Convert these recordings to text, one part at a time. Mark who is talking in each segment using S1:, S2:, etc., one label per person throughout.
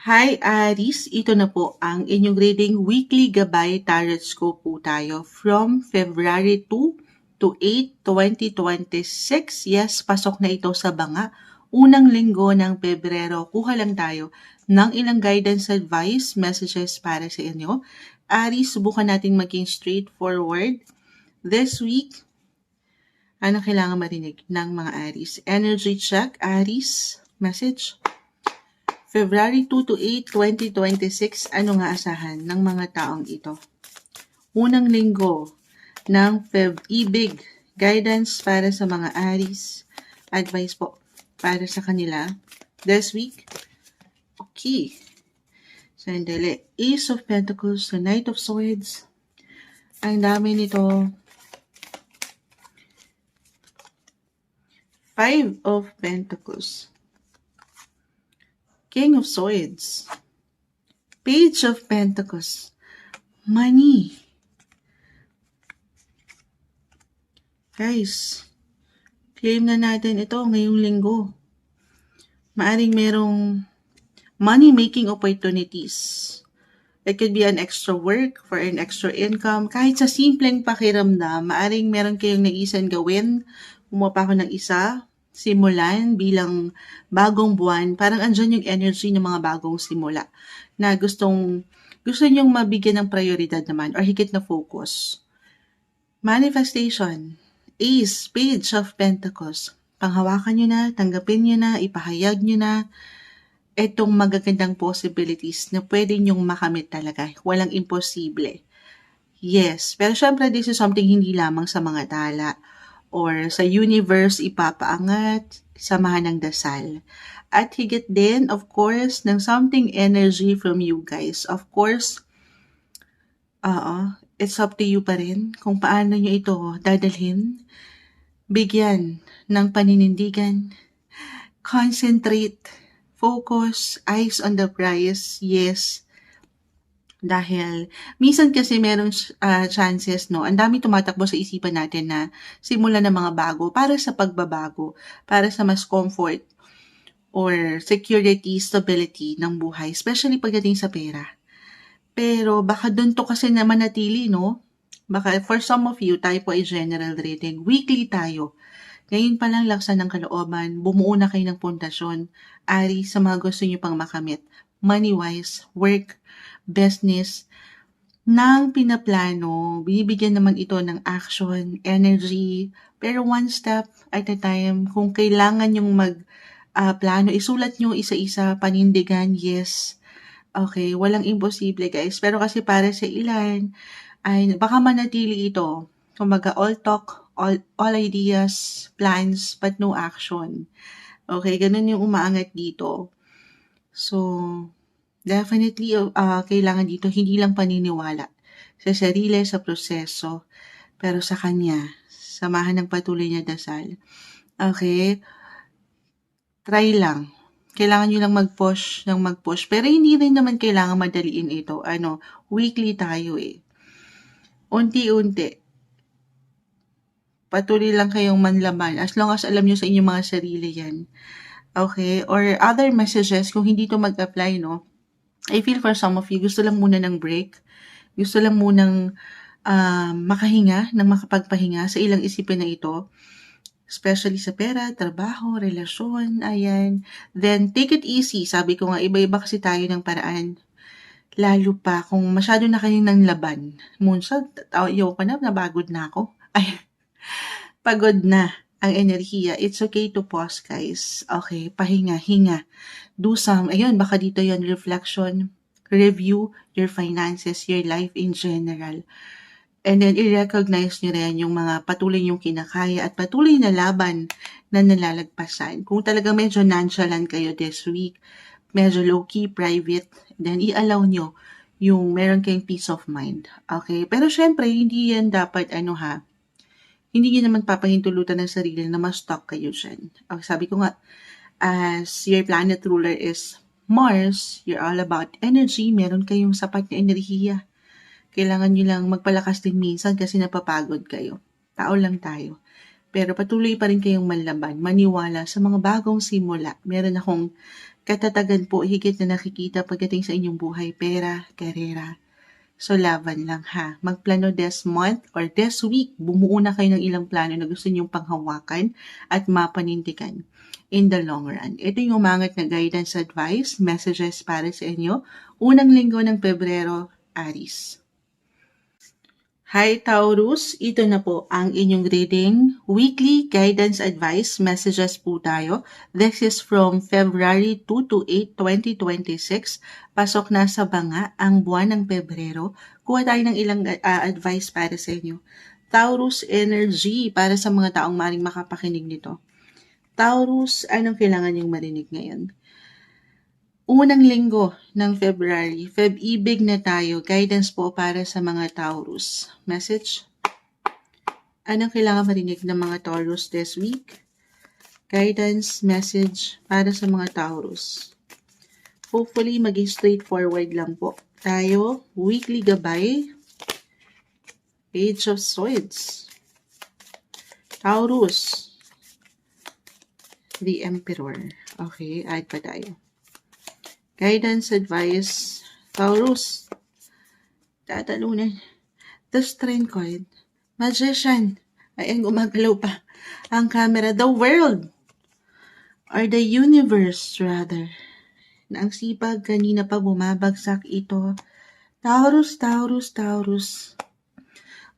S1: Hi Aries, ito na po ang inyong reading weekly gabay tarot scope po tayo from February 2 to 8, 2026. Yes, pasok na ito sa banga. Unang linggo ng Pebrero, kuha lang tayo ng ilang guidance advice, messages para sa inyo. Aries, subukan natin maging straightforward. This week, ano kailangan marinig ng mga Aries? Energy check, Aries, message. February 2 to 8, 2026, ano nga asahan ng mga taong ito? Unang linggo ng Feb-ibig, guidance para sa mga Aries, advice po para sa kanila this week. Okay, sandali. Ace of Pentacles, the Knight of Swords, ang dami nito. Five of Pentacles, King of Swords, Page of Pentacles, money. Guys, claim na natin ito ngayong linggo. Maaring merong money-making opportunities. It could be an extra work for an extra income. Kahit sa simpleng pakiramdam, maaring meron kayong naisan gawin. Kumuha pa ako ng isa, simulan bilang bagong buwan. Parang andyan yung energy ng mga bagong simula na gusto nyong mabigyan ng prioridad naman or higit na focus. Manifestation. Ace, Page of Pentacles. Panghawakan nyo na, tanggapin nyo na, ipahayag nyo na itong magagandang possibilities na pwede nyong makamit talaga. Walang imposible. Yes, pero syempre this is something hindi lamang sa mga tala or sa universe ipapaangat, samahan ng dasal. At higit din, of course, ng something energy from you guys. Of course, it's up to you pa rin kung paano nyo ito dadalhin. Bigyan ng paninindigan, concentrate, focus, eyes on the prize, yes. Dahil minsan kasi merong chances, no, ang dami tumatakbo sa isipan natin na simulan ng mga bago para sa pagbabago, para sa mas comfort or security, stability ng buhay, especially pagdating sa pera. Pero baka doon to kasi na manatili, no? Baka for some of you, tayo po ay general reading. Weekly tayo. Ngayon pa lang laksan ng kalooban, bumuo na kayo ng pundasyon. Ari sa mga gusto nyo pang makamit. Money-wise, work, business, nang pinaplano, binibigyan naman ito ng action, energy, pero one step at a time. Kung kailangan yung plano, isulat nyo isa-isa, panindigan, yes. Okay, walang imposible guys. Pero kasi para sa ilan, ay baka manatili ito. Kumbaga, all talk, all ideas, plans, but no action. Okay, ganun yung umaangat dito. So, definitely, kailangan dito hindi lang paniniwala sa sarili, sa proseso, pero sa Kanya. Samahan ng patuloy na dasal. Okay? Try lang. Kailangan nyo lang mag-push ng mag-push. Pero hindi rin naman kailangan madaliin ito. Weekly tayo eh. Unti-unti. Patuloy lang kayong manlaman. As long as alam nyo sa inyong mga sarili yan. Okay? Or other messages, kung hindi to mag-apply, no? I feel for some of you, gusto lang muna ng break. Gusto lang munang makahinga, ng makapagpahinga sa ilang isipin na ito. Especially sa pera, trabaho, relasyon, ayan. Then, take it easy. Sabi ko nga, iba-iba kasi tayo ng paraan. Lalo pa kung masyado na kayong nang laban. Munsa, ayoko na, nabagod na ako. Ay, pagod na ang enerhiya. It's okay to pause, guys. Okay, pahinga, hinga. Do some, ayun, baka dito yan, reflection, review your finances, your life in general. And then, i-recognize nyo rin yung mga patuloy yung kinakaya at patuloy na laban na nalalagpasan. Kung talagang medyo nonchalant kayo this week, medyo low-key, private, then i-allow nyo yung meron kayong peace of mind. Okay? Pero syempre, hindi yan dapat, hindi nyo naman papahintulutan ng sarili na ma-stuck kayo dyan. Okay, sabi ko nga, as your planet ruler is Mars, you're all about energy, meron kayong sapat na enerhiya. Kailangan nyo lang magpalakas din minsan kasi napapagod kayo. Tao lang tayo. Pero patuloy pa rin kayong manlaban, maniwala sa mga bagong simula. Meron akong katatagan po higit na nakikita pagdating sa inyong buhay, pera, karera. So, laban lang ha. Magplano this month or this week, bumuo na kayo ng ilang plano na gusto niyong panghawakan at mapanindigan in the long run. Ito yung umangat na guidance advice, messages para sa inyo. Unang linggo ng Pebrero, Aries. Hi Taurus, ito na po ang inyong reading. Weekly guidance advice messages po tayo. This is from February 2 to 8, 2026. Pasok na sa banga ang buwan ng Pebrero. Kuha tayo ng ilang advice para sa inyo. Taurus energy para sa mga taong maring makapakinig nito. Taurus, anong kailangan niyong marinig ngayon? Unang linggo ng February, Feb-ibig na tayo, guidance po para sa mga Taurus. Message? Anong kailangan marinig ng mga Taurus this week? Guidance, message para sa mga Taurus. Hopefully, maging straightforward lang po tayo. Weekly gabay. Page of Swords. Taurus. The Emperor. Okay, add pa tayo. Guidance, advice, Taurus, tatalunan, the Strength card, Magician, ay ang gumagalaw pa, ang camera, the world, or the universe rather, na ang sipag kanina pa bumabagsak ito, Taurus, Taurus, Taurus,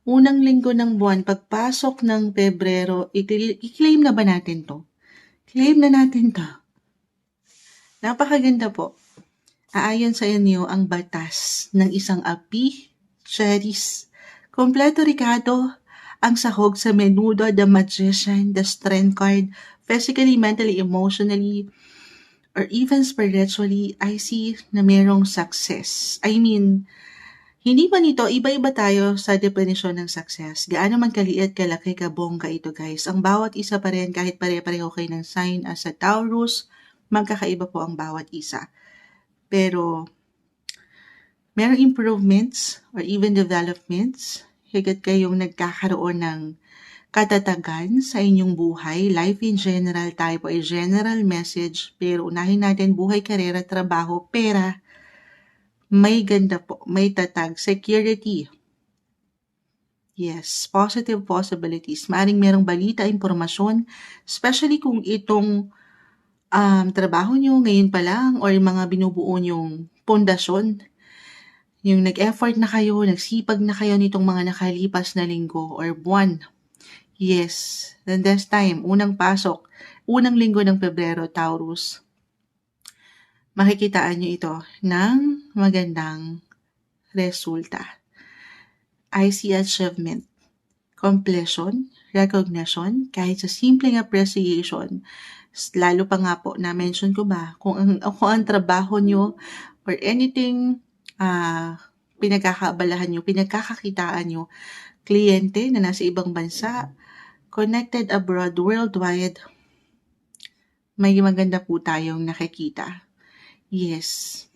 S1: unang linggo ng buwan, pagpasok ng Pebrero, i-claim na ba natin to? Claim na natin to. Napakaganda po. Aayon sa inyo ang batas ng isang api, Charis. Kompleto Ricardo, ang sahog sa menudo, the Magician, the Strength card, physically, mentally, emotionally, or even spiritually, I see na merong success. I mean, hindi ba nito, iba-iba tayo sa definisyon ng success. Gaano man kaliit, kalaki, kabongga ito guys. Ang bawat isa pa rin, kahit pare-pareho kayo ng sign as a Taurus, magkakaiba po ang bawat isa. Pero, merong improvements or even developments, higit kayong nagkakaroon ng katatagan sa inyong buhay. Life in general, tayo po ay general message, pero unahin natin buhay, karera, trabaho, pera, may ganda po, may tatag, security. Yes, positive possibilities. Maring merong balita, impormasyon, especially kung itong trabaho nyo ngayon pa lang or mga binubuo nyong pundasyon, yung nag-effort na kayo, nagsipag na kayo nitong mga nakalipas na linggo or buwan. Yes, then this time, unang pasok, unang linggo ng Pebrero, Taurus, makikitaan nyo ito ng magandang resulta. I see achievement, completion, recognition, kahit sa simpleng appreciation. Lalo pa nga po, na-mention ko ba, kung ang trabaho nyo or anything pinagkakaabalahan nyo, pinagkakakitaan nyo, kliyente na nasa ibang bansa, connected abroad, worldwide, may maganda po tayong nakikita. Yes.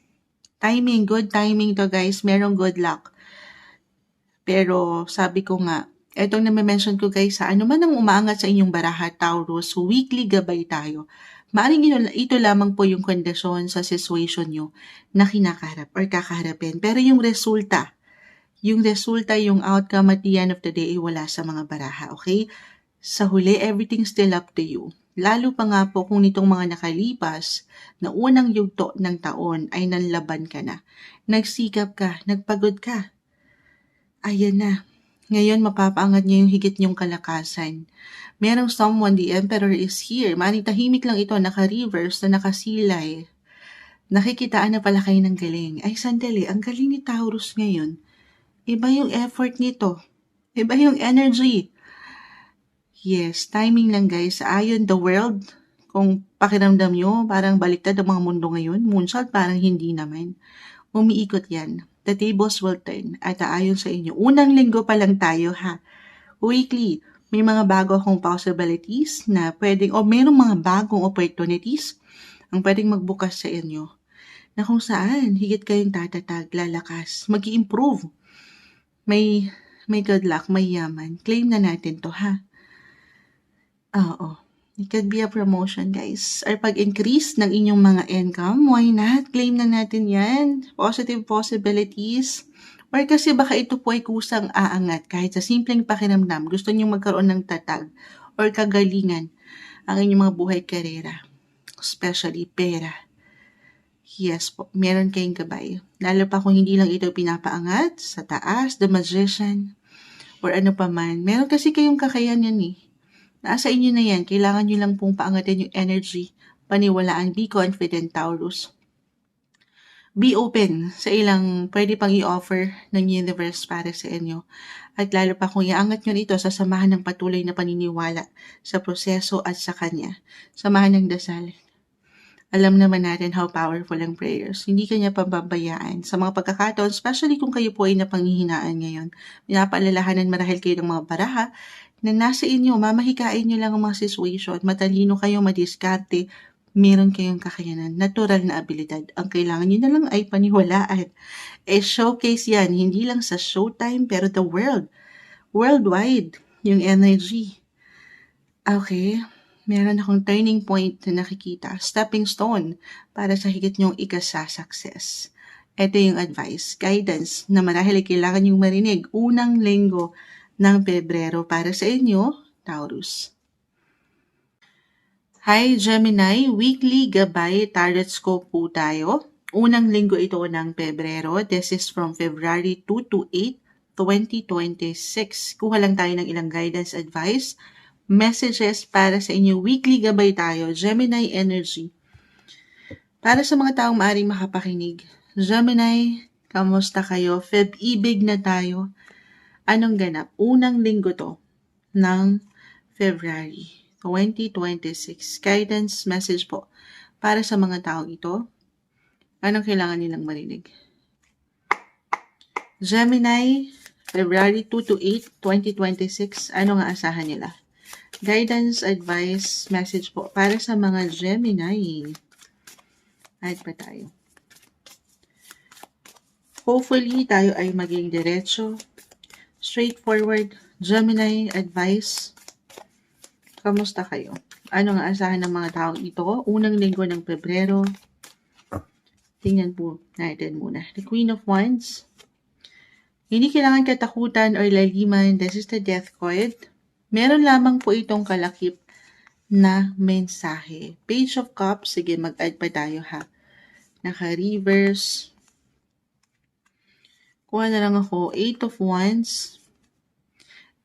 S1: Timing, good timing to guys, merong good luck. Pero sabi ko nga, etong na-mention ko guys, ano man ang umaangat sa inyong baraha, Taurus, weekly gabay tayo. Maaring ito lamang po yung kondisyon sa situation nyo na kinakaharap or kakaharapin. Pero yung resulta, yung outcome at the end of the day ay wala sa mga baraha, okay? Sa huli, everything's still up to you. Lalo pa nga po kung nitong mga nakalipas na unang yugto ng taon ay nanlaban ka na. Nagsikap ka, nagpagod ka. Ayan na. Ngayon, mapapaangat niyo yung higit niyong kalakasan. Merong someone, the Emperor is here. Maring tahimik lang ito, naka-reverse na nakasilay. Nakikitaan na pala kayo ng galing. Ay, sandali, ang galing ni Taurus ngayon. Iba yung effort nito. Iba yung energy. Yes, timing lang guys. Ayon the world, kung pakiramdam nyo, parang baliktad ang mga mundo ngayon. Moonshot, parang hindi naman. Umiikot yan. The tables will turn at aayon sa inyo. Unang linggo pa lang tayo ha. Weekly, may mga bago akong possibilities na pwedeng, o mayroong mga bagong opportunities ang pwedeng magbukas sa inyo na kung saan higit kayong tatatag, lalakas, mag-i-improve. May good luck, may yaman. Claim na natin to ha. Oo. It could be a promotion, guys. Or pag-increase ng inyong mga income, why not? Claim na natin yan. Positive possibilities. Or kasi baka ito po ay kusang aangat kahit sa simpleng pakiramdam. Gusto nyo magkaroon ng tatag or kagalingan ang inyong mga buhay karera. Especially pera. Yes po, meron kayong gabay. Lalo pa kung hindi lang ito pinapaangat sa taas, the magician, or ano pa man. Meron kasi kayong kakayanan eh. Nasa inyo na yan. Kailangan nyo lang pong paangatin yung energy. Paniwalaan. Be confident, Taurus. Be open sa ilang pwede pang i-offer ng universe para sa inyo. At lalo pa kung iangat nyo ito, sasamahan ng patuloy na paniniwala sa proseso at sa Kanya. Samahan ng dasal. Alam naman natin how powerful ang prayers. Hindi kanya pababayaan. Sa mga pagkakataon, especially kung kayo po ay napanghihinaan ngayon, pinapaalalahanan marahil kayo ng mga baraha na nasa inyo, mamahikain nyo lang ang mga situation, matalino kayo, madiskarte, meron kayong kakayanan, natural na abilidad. Ang kailangan nyo na lang ay paniwalaan. Showcase yan, hindi lang sa showtime, pero the worldwide, yung energy. Okay, meron akong turning point na nakikita, stepping stone para sa higit nyong ikasa-success. Ito yung advice, guidance na marahil ay kailangan nyong marinig unang linggo ng Pebrero para sa inyo, Taurus. Hi Gemini, weekly gabay tarot scope po tayo. Unang linggo ito ng Pebrero. This is from February 2 to 8, 2026. Kuha lang tayo ng ilang guidance advice. Messages para sa inyo. Weekly gabay tayo. Gemini energy. Para sa mga taong maaaring makapakinig. Gemini, kamusta kayo? Feb-ibig na tayo. Anong ganap? Unang linggo to ng February 2026. Guidance message po para sa mga taong ito. Anong kailangan nilang marinig? Gemini, February 2 to 8, 2026. Ano nga asahan nila? Guidance, advice, message po para sa mga Gemini. Add pa tayo. Hopefully, tayo ay maging diretso, straightforward. Gemini, advice. Kamusta kayo? Ano nga asahan ng mga taong ito? Unang linggo ng Pebrero. Tingnan po natin muna. The Queen of Wands. Hindi kailangan katakutan or laliman. This is the Death card. Meron lamang po itong kalakip na mensahe. Page of Cups. Sige, mag-add pa tayo ha. Naka-reverse. Kuha na lang ako. Eight of Wands.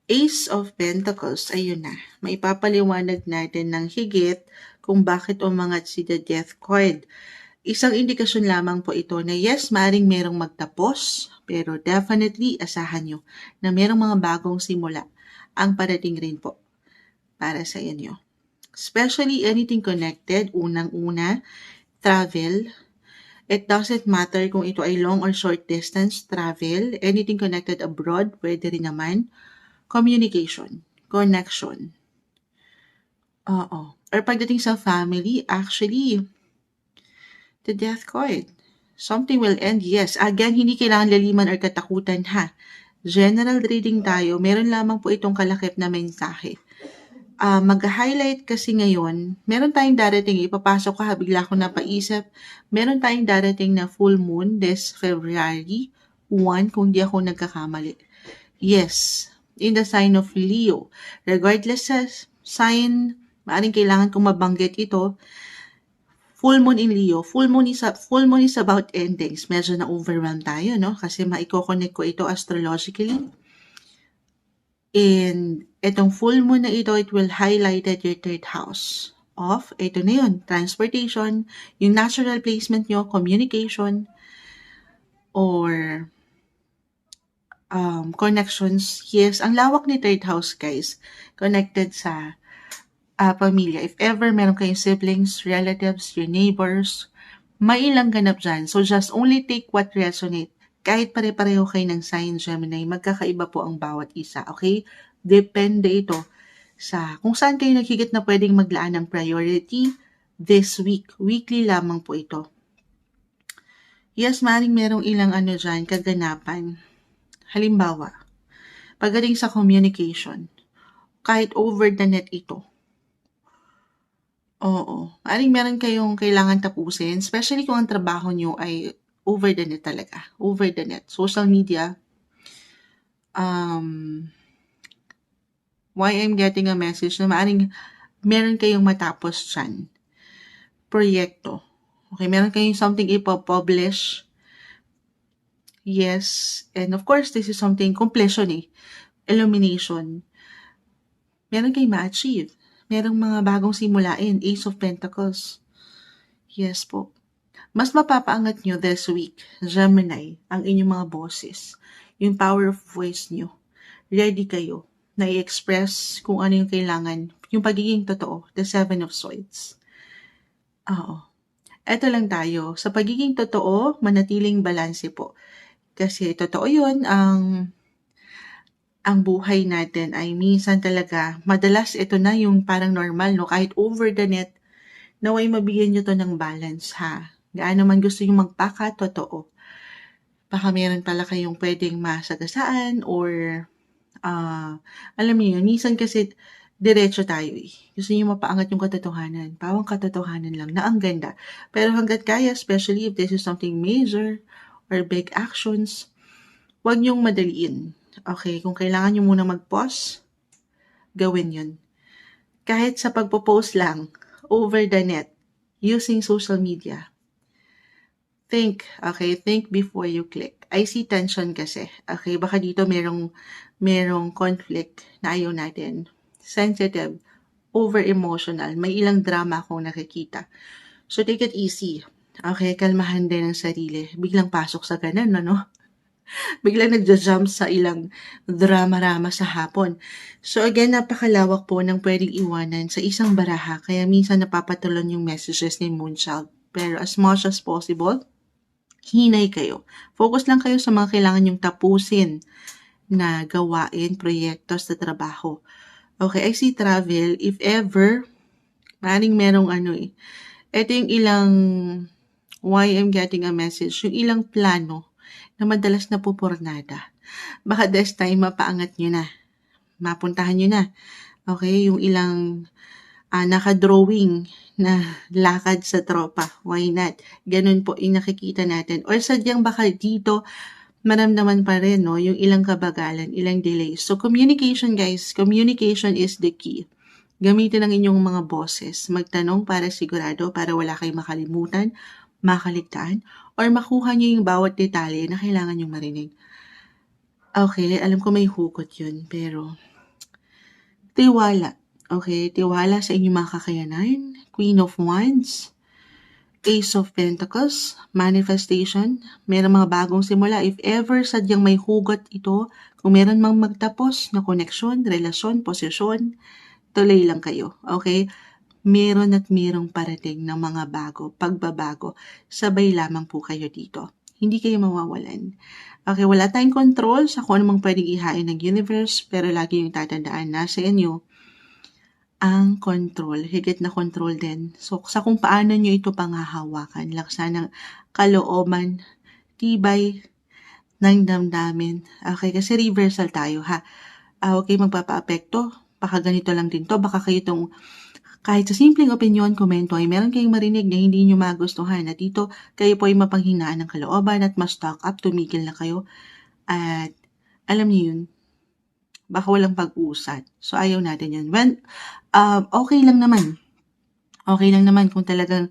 S1: Ace of Pentacles. Ayun na. Maipapaliwanag natin ng higit kung bakit umangat si the Death card. Isang indikasyon lamang po ito na yes, maaaring merong magtapos, pero definitely asahan nyo na merong mga bagong simula ang parating rin po para sa inyo. Especially anything connected, unang-una, travel. It doesn't matter kung ito ay long or short distance travel. Anything connected abroad, pwede rin naman. Communication, connection. Or pagdating sa family, actually, the Death card. Something will end, yes. Again, hindi kailangan laliman or katakutan ha. General reading tayo, meron lamang po itong kalakip na mensahe. Mag-highlight kasi ngayon, meron tayong darating, ipapasok ka, bigla ko napaisip, meron tayong darating na full moon this February 1, kung di ako nagkakamali. Yes, in the sign of Leo. Regardless sa sign, maaaring kailangan kong mabanggit ito, full moon in Leo. Full moon is about endings. Medyo na-overwhelm tayo, no? Kasi maiko-connect ko ito astrologically. And itong full moon na ito, it will highlight at your third house of, ito na yun, transportation, yung natural placement nyo, communication, or connections. Yes, ang lawak ni third house, guys. Connected sa pamilya. If ever meron kayong siblings, relatives, your neighbors, may ilang ganap dyan. So just only take what resonate. Kahit pare-pareho kayo ng sign Gemini, magkakaiba po ang bawat isa. Okay? Depende ito sa kung saan kayo naghigit na pwedeng maglaan ng priority this week. Weekly lamang po ito. Yes, maring merong ilang dyan, kaganapan. Halimbawa, pagdating sa communication, kahit over the net ito, Oo. Maaaring meron kayong kailangan tapusin, especially kung ang trabaho nyo ay over the net talaga. Over the net. Social media. Why I'm getting a message na maaaring meron kayong matapos dyan. Proyekto. Okay, meron kayong something ipo-publish. Yes. And of course, this is something completion Illumination. Meron kayong ma-achieve. Merong mga bagong simulain. Ace of Pentacles. Yes po. Mas mapapaangat nyo this week, Gemini, ang inyong mga boses. Yung power of voice nyo. Ready kayo na i-express kung ano yung kailangan. Yung pagiging totoo. The Seven of Swords. Oo. Eto lang tayo. Sa pagiging totoo, manatiling balanse po. Kasi totoo yun, ang buhay natin ay minsan talaga, madalas ito na yung parang normal, no? Kahit over the net, naway mabigyan nyo to ng balance, ha? Gaano man gusto yung magpaka-totoo. Baka meron pala kayong pwedeng masagasaan or, alam niyo yun, minsan kasi diretso tayo Gusto niyo mapaangat yung katotohanan. Pawang katotohanan lang na ang ganda. Pero hanggat kaya, especially if this is something major or big actions, huwag niyong madaliin. Okay, kung kailangan niyo muna mag-pause, gawin yun. Kahit sa pagpo-post lang, over the net, using social media. Think before you click. I see tension kasi. Okay, baka dito merong conflict na ayaw natin. Sensitive, over-emotional, may ilang drama akong nakikita. So take it easy. Okay, kalmahan din ang sarili. Biglang pasok sa ganun, ano? Biglang nagja-jump sa ilang drama-rama sa hapon. So again, napakalawak po ng pwedeng iwanan sa isang baraha. Kaya minsan napapatulon yung messages ni Moonchild. Pero as much as possible, hinay kayo. Focus lang kayo sa mga kailangan yung tapusin na gawain, proyekto sa trabaho. Okay, I see travel. If ever, maring merong ito yung ilang, why I'm getting a message, yung ilang plano na madalas na pupurnada. Baka this time mapaangat nyo na. Mapuntahan nyo na. Okay, yung ilang naka-drawing na lakad sa tropa. Why not? Ganun po yung nakikita natin. Or sadyang baka dito, maramdaman pa rin, no? Yung ilang kabagalan, ilang delays. So, communication, guys. Communication is the key. Gamitin ang inyong mga boses. Magtanong para sigurado, para wala kayong makalimutan, makaligtaan, or makuha nyo yung bawat detalye na kailangan nyo marinig. Okay, alam ko may hugot yun, pero tiwala. Okay, tiwala sa inyong mga kakayanan. Queen of Wands, Ace of Pentacles, manifestation, meron mga bagong simula. If ever sadyang may hugot ito, kung meron mang magtapos na koneksyon, relasyon, posisyon, tuloy lang kayo. Okay? Meron at merong parating ng mga pagbabago. Sabay lamang po kayo dito. Hindi kayo mawawalan. Okay, wala tayong control sa kung anumang pwedeng ihain ng universe, pero lagi yung tatandaan na sa inyo ang control, higit na control din. So, sa kung paano nyo ito panghahawakan, laksa ng kalooban, tibay ng damdamin. Okay, kasi reversal tayo, ha? Okay, magpapa-apekto. Baka ganito lang din to. Baka kayo itong, kahit sa simpleng opinion, komento ay meron kayong marinig na hindi nyo magustuhan. At dito, kayo po ay mapanghinaan ng kalooban at mas talk up, tumigil na kayo. At alam niyo yun, baka walang pag-usad. So, ayaw natin yun. Okay lang naman. Okay lang naman kung talagang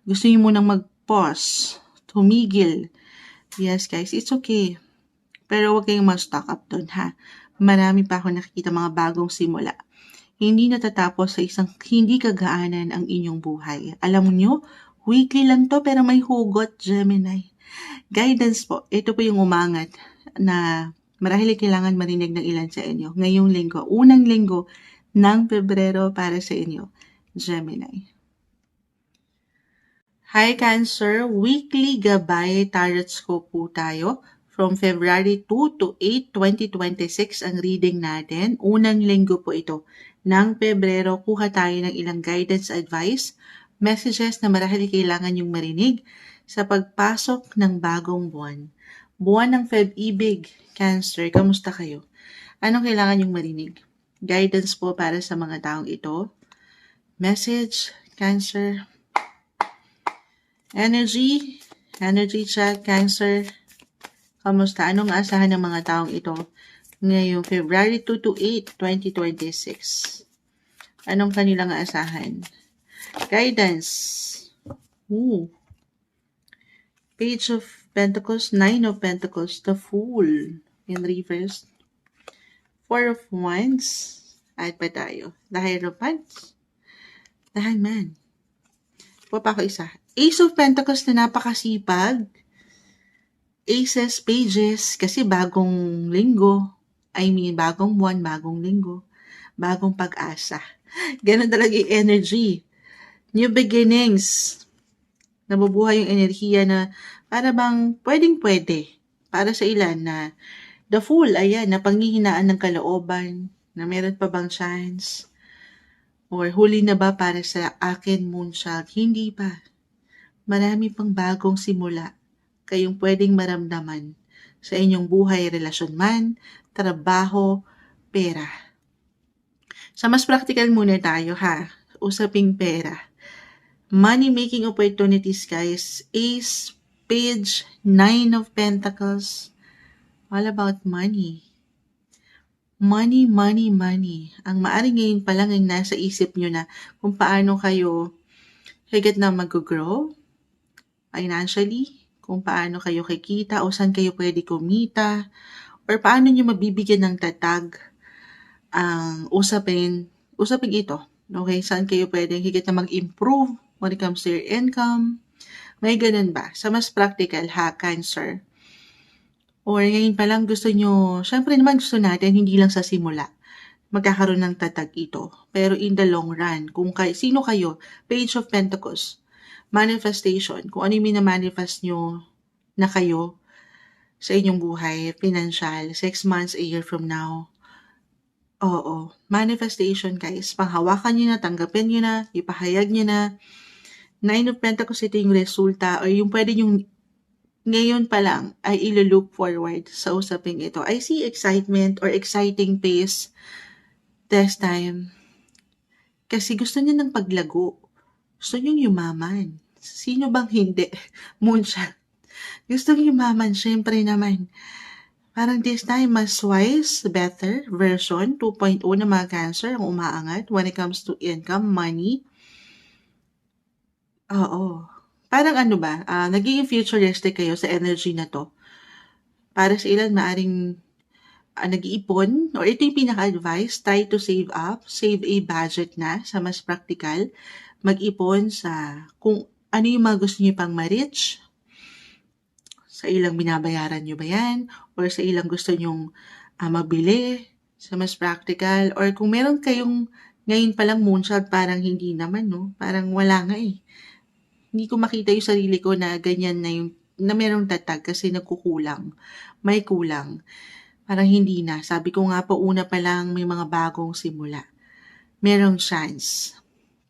S1: gusto niyo munang mag-pause, tumigil. Yes, guys, it's okay. Pero huwag kayong ma-stock up doon, ha? Marami pa ako nakikita mga bagong simula. Hindi natatapos sa isang hindi kagaanan ang inyong buhay. Alam niyo, weekly lang to pero may hugot, Gemini. Guidance po. Ito po yung umangat na marahil kailangan marinig ng ilan sa inyo. Ngayong linggo, unang linggo ng Pebrero para sa inyo, Gemini. Hi Cancer, weekly gabay tarot scope po tayo. From February 2 to 8, 2026 ang reading natin. Unang linggo po ito ng Pebrero. Kuha tayo ng ilang guidance advice, messages na marahil kailangan yung marinig sa pagpasok ng bagong buwan. Buwan ng Feb-ibig, Cancer, kamusta kayo? Anong kailangan yung marinig? Guidance po para sa mga taong ito. Message, Cancer. Energy check, Cancer. Kamusta? Anong aasahan ng mga taong ito ngayong February 2 to 8, 2026? Anong kanilang aasahan? Guidance. Page of Pentacles, Nine of Pentacles, the Fool in reverse. Four of Wands. At pa tayo? The Hierophant. The Hangman. Pa ako isa. Ace of Pentacles na napakasipag. Aces, Pages, kasi bagong linggo. Bagong buwan, bagong linggo. Bagong pag-asa. Ganun talaga yung energy. New beginnings. Nabubuhay yung enerhiya na para bang pwedeng-pwede. Para sa ilan na the Fool, ayan, na panghihinaan ng kalooban, na meron pa bang chance? Or huli na ba para sa akin, Moonshot? Hindi pa. Marami pang bagong simula kayong pwedeng maramdaman sa inyong buhay, relasyon man, trabaho, pera. Sa mas practical muna tayo ha, usaping pera. Money-making opportunities guys, Ace, Page, Nine of Pentacles, all about money. Money, money, money. Ang maaring ngayon pa lang ang nasa isip nyo na kung paano kayo higit na mag-grow financially, kung paano kayo kikita o saan kayo pwede kumita, or paano nyo mabibigyan ng tatag ang usapin ito. Okay, saan kayo pwedeng higit na mag-improve when it comes to your income. May ganun ba? Sa mas practical ha, Cancer. Or ngayon pa lang gusto nyo, syempre naman gusto natin hindi lang sa simula magkakaroon ng tatag ito. Pero in the long run, kung sino kayo, Page of Pentacles, manifestation, kung ano yung minamanifest nyo na kayo sa inyong buhay, financial, 6 months, a year from now. Oo, manifestation guys, panghawakan nyo na, tanggapin nyo na, ipahayag nyo na. Nine of Pentacles, ito yung resulta, or yung pwede yung ngayon pa lang ay ilo-look forward sa usaping ito. I see excitement or exciting pace this time. Kasi gusto niyo ng paglago. Gusto niyo yumaman. Sino bang hindi? Moonshot. Gusto niyo yumaman, syempre naman. Parang this time, mas wise, better version 2.0 na mga Cancer ang umaangat when it comes to income, money. Oo. Parang ano ba, nagiging futuristic kayo sa energy na to. Para sa ilan, maaring nag-iipon, or ito yung pinaka-advice, try to save up, save a budget na sa mas practical, mag-ipon sa kung ano yung mga gusto nyo pang ma-reach, sa ilang binabayaran nyo ba yan, or sa ilang gusto nyong mabili, sa mas practical, or kung meron kayong ngayon palang Moonshot, parang hindi naman, no? Parang wala nga eh. Hindi ko makita yung sarili ko na ganyan na yung, na merong tatag kasi nagkukulang. May kulang. Parang hindi na. Sabi ko nga po, una pa lang may mga bagong simula. Merong chance.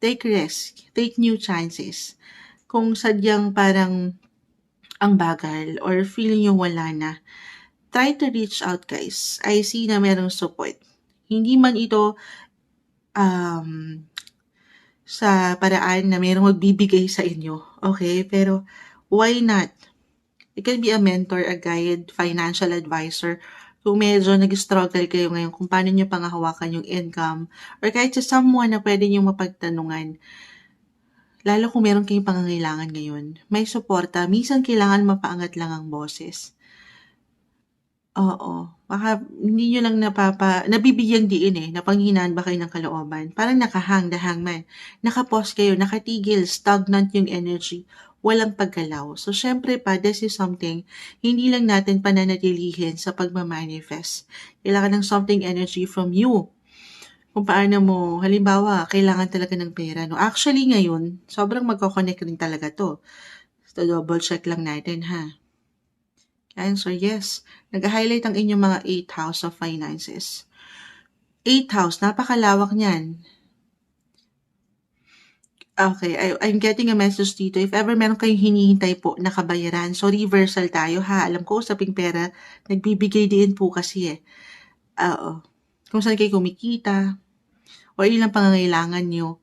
S1: Take risk. Take new chances. Kung sadyang parang ang bagal or feeling yung wala na, try to reach out guys. I see na merong support. Hindi man ito sa paraan na merong magbibigay sa inyo. Okay? Pero why not? It can be a mentor, a guide, financial advisor. Kung medyo nag-struggle kayo ngayon kung paano nyo pangahawakan yung income, or kahit sa someone na pwede nyo mapagtanungan, lalo kung meron kayong pangangailangan ngayon, may suporta. Minsan kailangan mapaangat lang ang boses. Oo. Baka hindi nyo lang nabibigyang diin eh, napanghinaan ba kayo ng kalooban? Parang nakahang, the hangman. Nakapos kayo, nakatigil, stagnant yung energy. Walang paggalaw. So, syempre pa, this is something, hindi lang natin pananatilihin sa pagmamanifest. Kailangan ng something energy from you. Kung paano mo, halimbawa, kailangan talaga ng pera. No? Actually, ngayon, sobrang magkoconnect rin talaga to. So, double check lang natin, ha? Cancer, yes. Nag-highlight ang inyong mga 8th house of finances. 8th house, napakalawak niyan. Okay, I'm getting a message dito. If ever meron kayong hinihintay po na kabayaran, so reversal tayo ha. Alam ko, usaping pera, nagbibigay din po kasi eh. Oo. Kung saan kayo kumikita, o ilang pangangailangan nyo.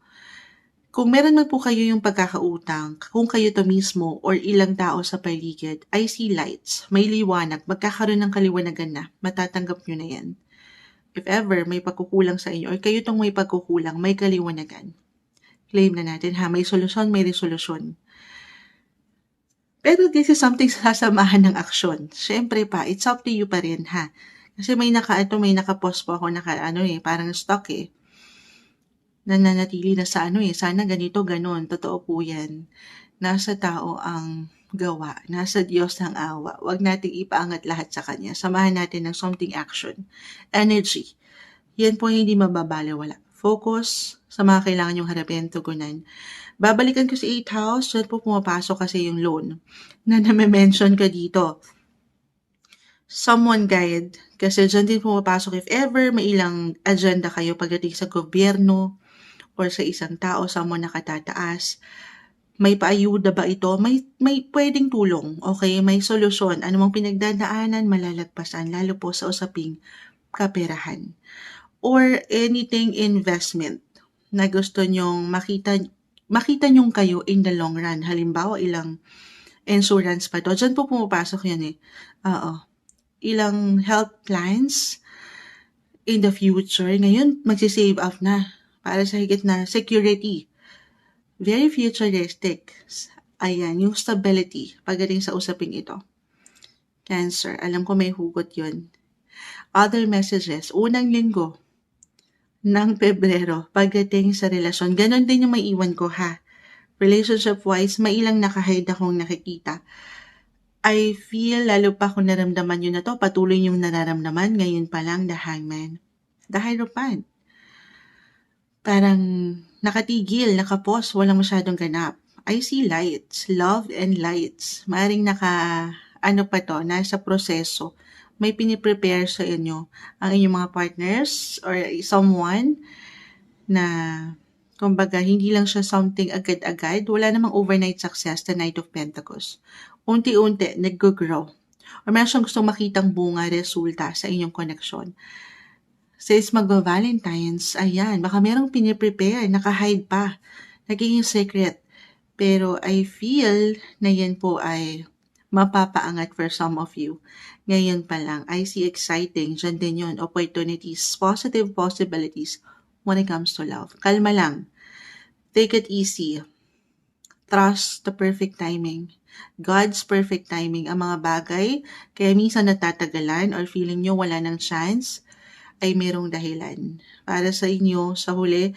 S1: Kung meron man po kayo yung pagkakautang, kung kayo to mismo or ilang tao sa paligid, I see lights, may liwanag, magkakaroon ng kaliwanagan na, matatanggap nyo na yan. If ever may pagkukulang sa inyo or kayo tong may pagkukulang, may kaliwanagan. Claim na natin ha, may solusyon, may resolusyon. Pero this is something sasamahan ng aksyon. Siyempre pa, it's up to you pa rin ha. Kasi may naka-post po ako parang stock nananatili na sa sana ganito, ganon. Totoo po yan. Nasa tao ang gawa. Nasa Diyos ang awa. Huwag nating ipaangat lahat sa Kanya. Samahan natin ng something action. Energy. Yan po hindi mababaliwala. Focus sa mga kailangan yung harapin, tugunan. Babalikan ko sa 8th house. Diyan po pumapasok kasi yung loan na name-mention ka dito. Someone guide. Kasi dyan din pumapasok if ever may ilang agenda kayo pagdating sa gobyerno or sa isang tao, someone nakatataas. May paayuda ba ito? May pwedeng tulong. Okay, may solusyon. Anumang pinagdadaanan, malalagpasan. Lalo po sa usaping kaperahan. Or anything investment na gusto nyong makita nyong kayo in the long run. Halimbawa, ilang insurance pa to. Diyan po pumapasok yan ilang health plans in the future. Ngayon, magsisave up na para sa higit na security. Very futuristic. Ayan, yung stability pagdating sa usaping ito. Cancer, alam ko may hugot yun. Other messages, unang linggo ng Pebrero pagdating sa relasyon. Ganon din yung may iwan ko ha. Relationship-wise, may ilang nakahide akong nakikita. I feel, lalo pa kung naramdaman nyo na to, patuloy yung nararamdaman, ngayon pa lang, the Hangman. The Hierophant. Parang nakatigil, nakapos, walang masyadong ganap. I see lights, love and lights. Maring nasa proseso. May piniprepare sa inyo ang inyong mga partners or someone na, kumbaga, hindi lang siya something agad-agad. Wala namang overnight success, the Knight of Pentacles. Unti-unti, nag-grow. Or meron siyang gustong makitang bunga, resulta sa inyong koneksyon. Since magba-Valentine's, ayan, baka merong piniprepare, naka-hide pa, nagiging secret. Pero I feel na yan po ay mapapaangat for some of you. Ngayon pa lang, I see exciting, dyan din yun, opportunities, positive possibilities when it comes to love. Kalma lang. Take it easy. Trust the perfect timing. God's perfect timing. Ang mga bagay, kaya minsan natatagalan or feeling nyo wala ng chance, ay merong dahilan. Para sa inyo, sa huli,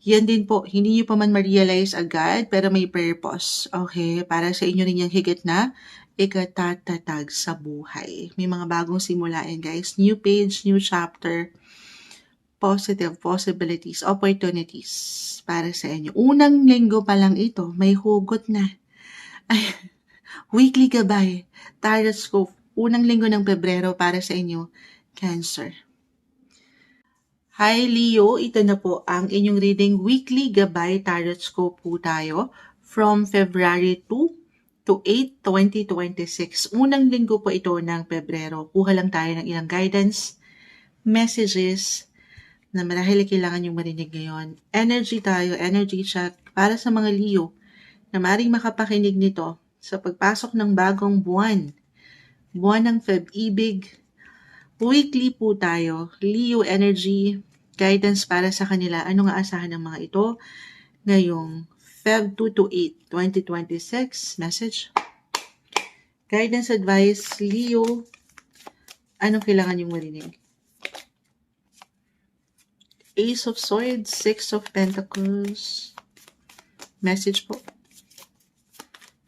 S1: yan din po, hindi nyo pa man ma-realize agad, pero may purpose. Okay? Para sa inyo rin yung higit na ikatatatag sa buhay. May mga bagong simulain, guys. New page, new chapter, positive possibilities, opportunities para sa inyo. Unang linggo pa lang ito, may hugot na. Ay, weekly gabay, tarot scope, unang linggo ng Pebrero para sa inyo, Cancer. Hi Leo, ito na po ang inyong reading weekly gabay tarot scope po tayo from February 2 to 8, 2026. Unang linggo po ito ng Pebrero. Kuha lang tayo ng ilang guidance, messages na marahil kailangan yung marinig ngayon. Energy tayo, energy check para sa mga Leo na maaaring makapakinig nito sa pagpasok ng bagong buwan. Buwan ng Feb-ibig. Weekly po tayo. Leo energy, guidance para sa kanila. Ano nga asahan ng mga ito ngayong Feb 2 to 8, 2026. Message. Guidance advice, Leo. Anong kailangan yung marinig? Ace of Swords, Six of Pentacles. Message po.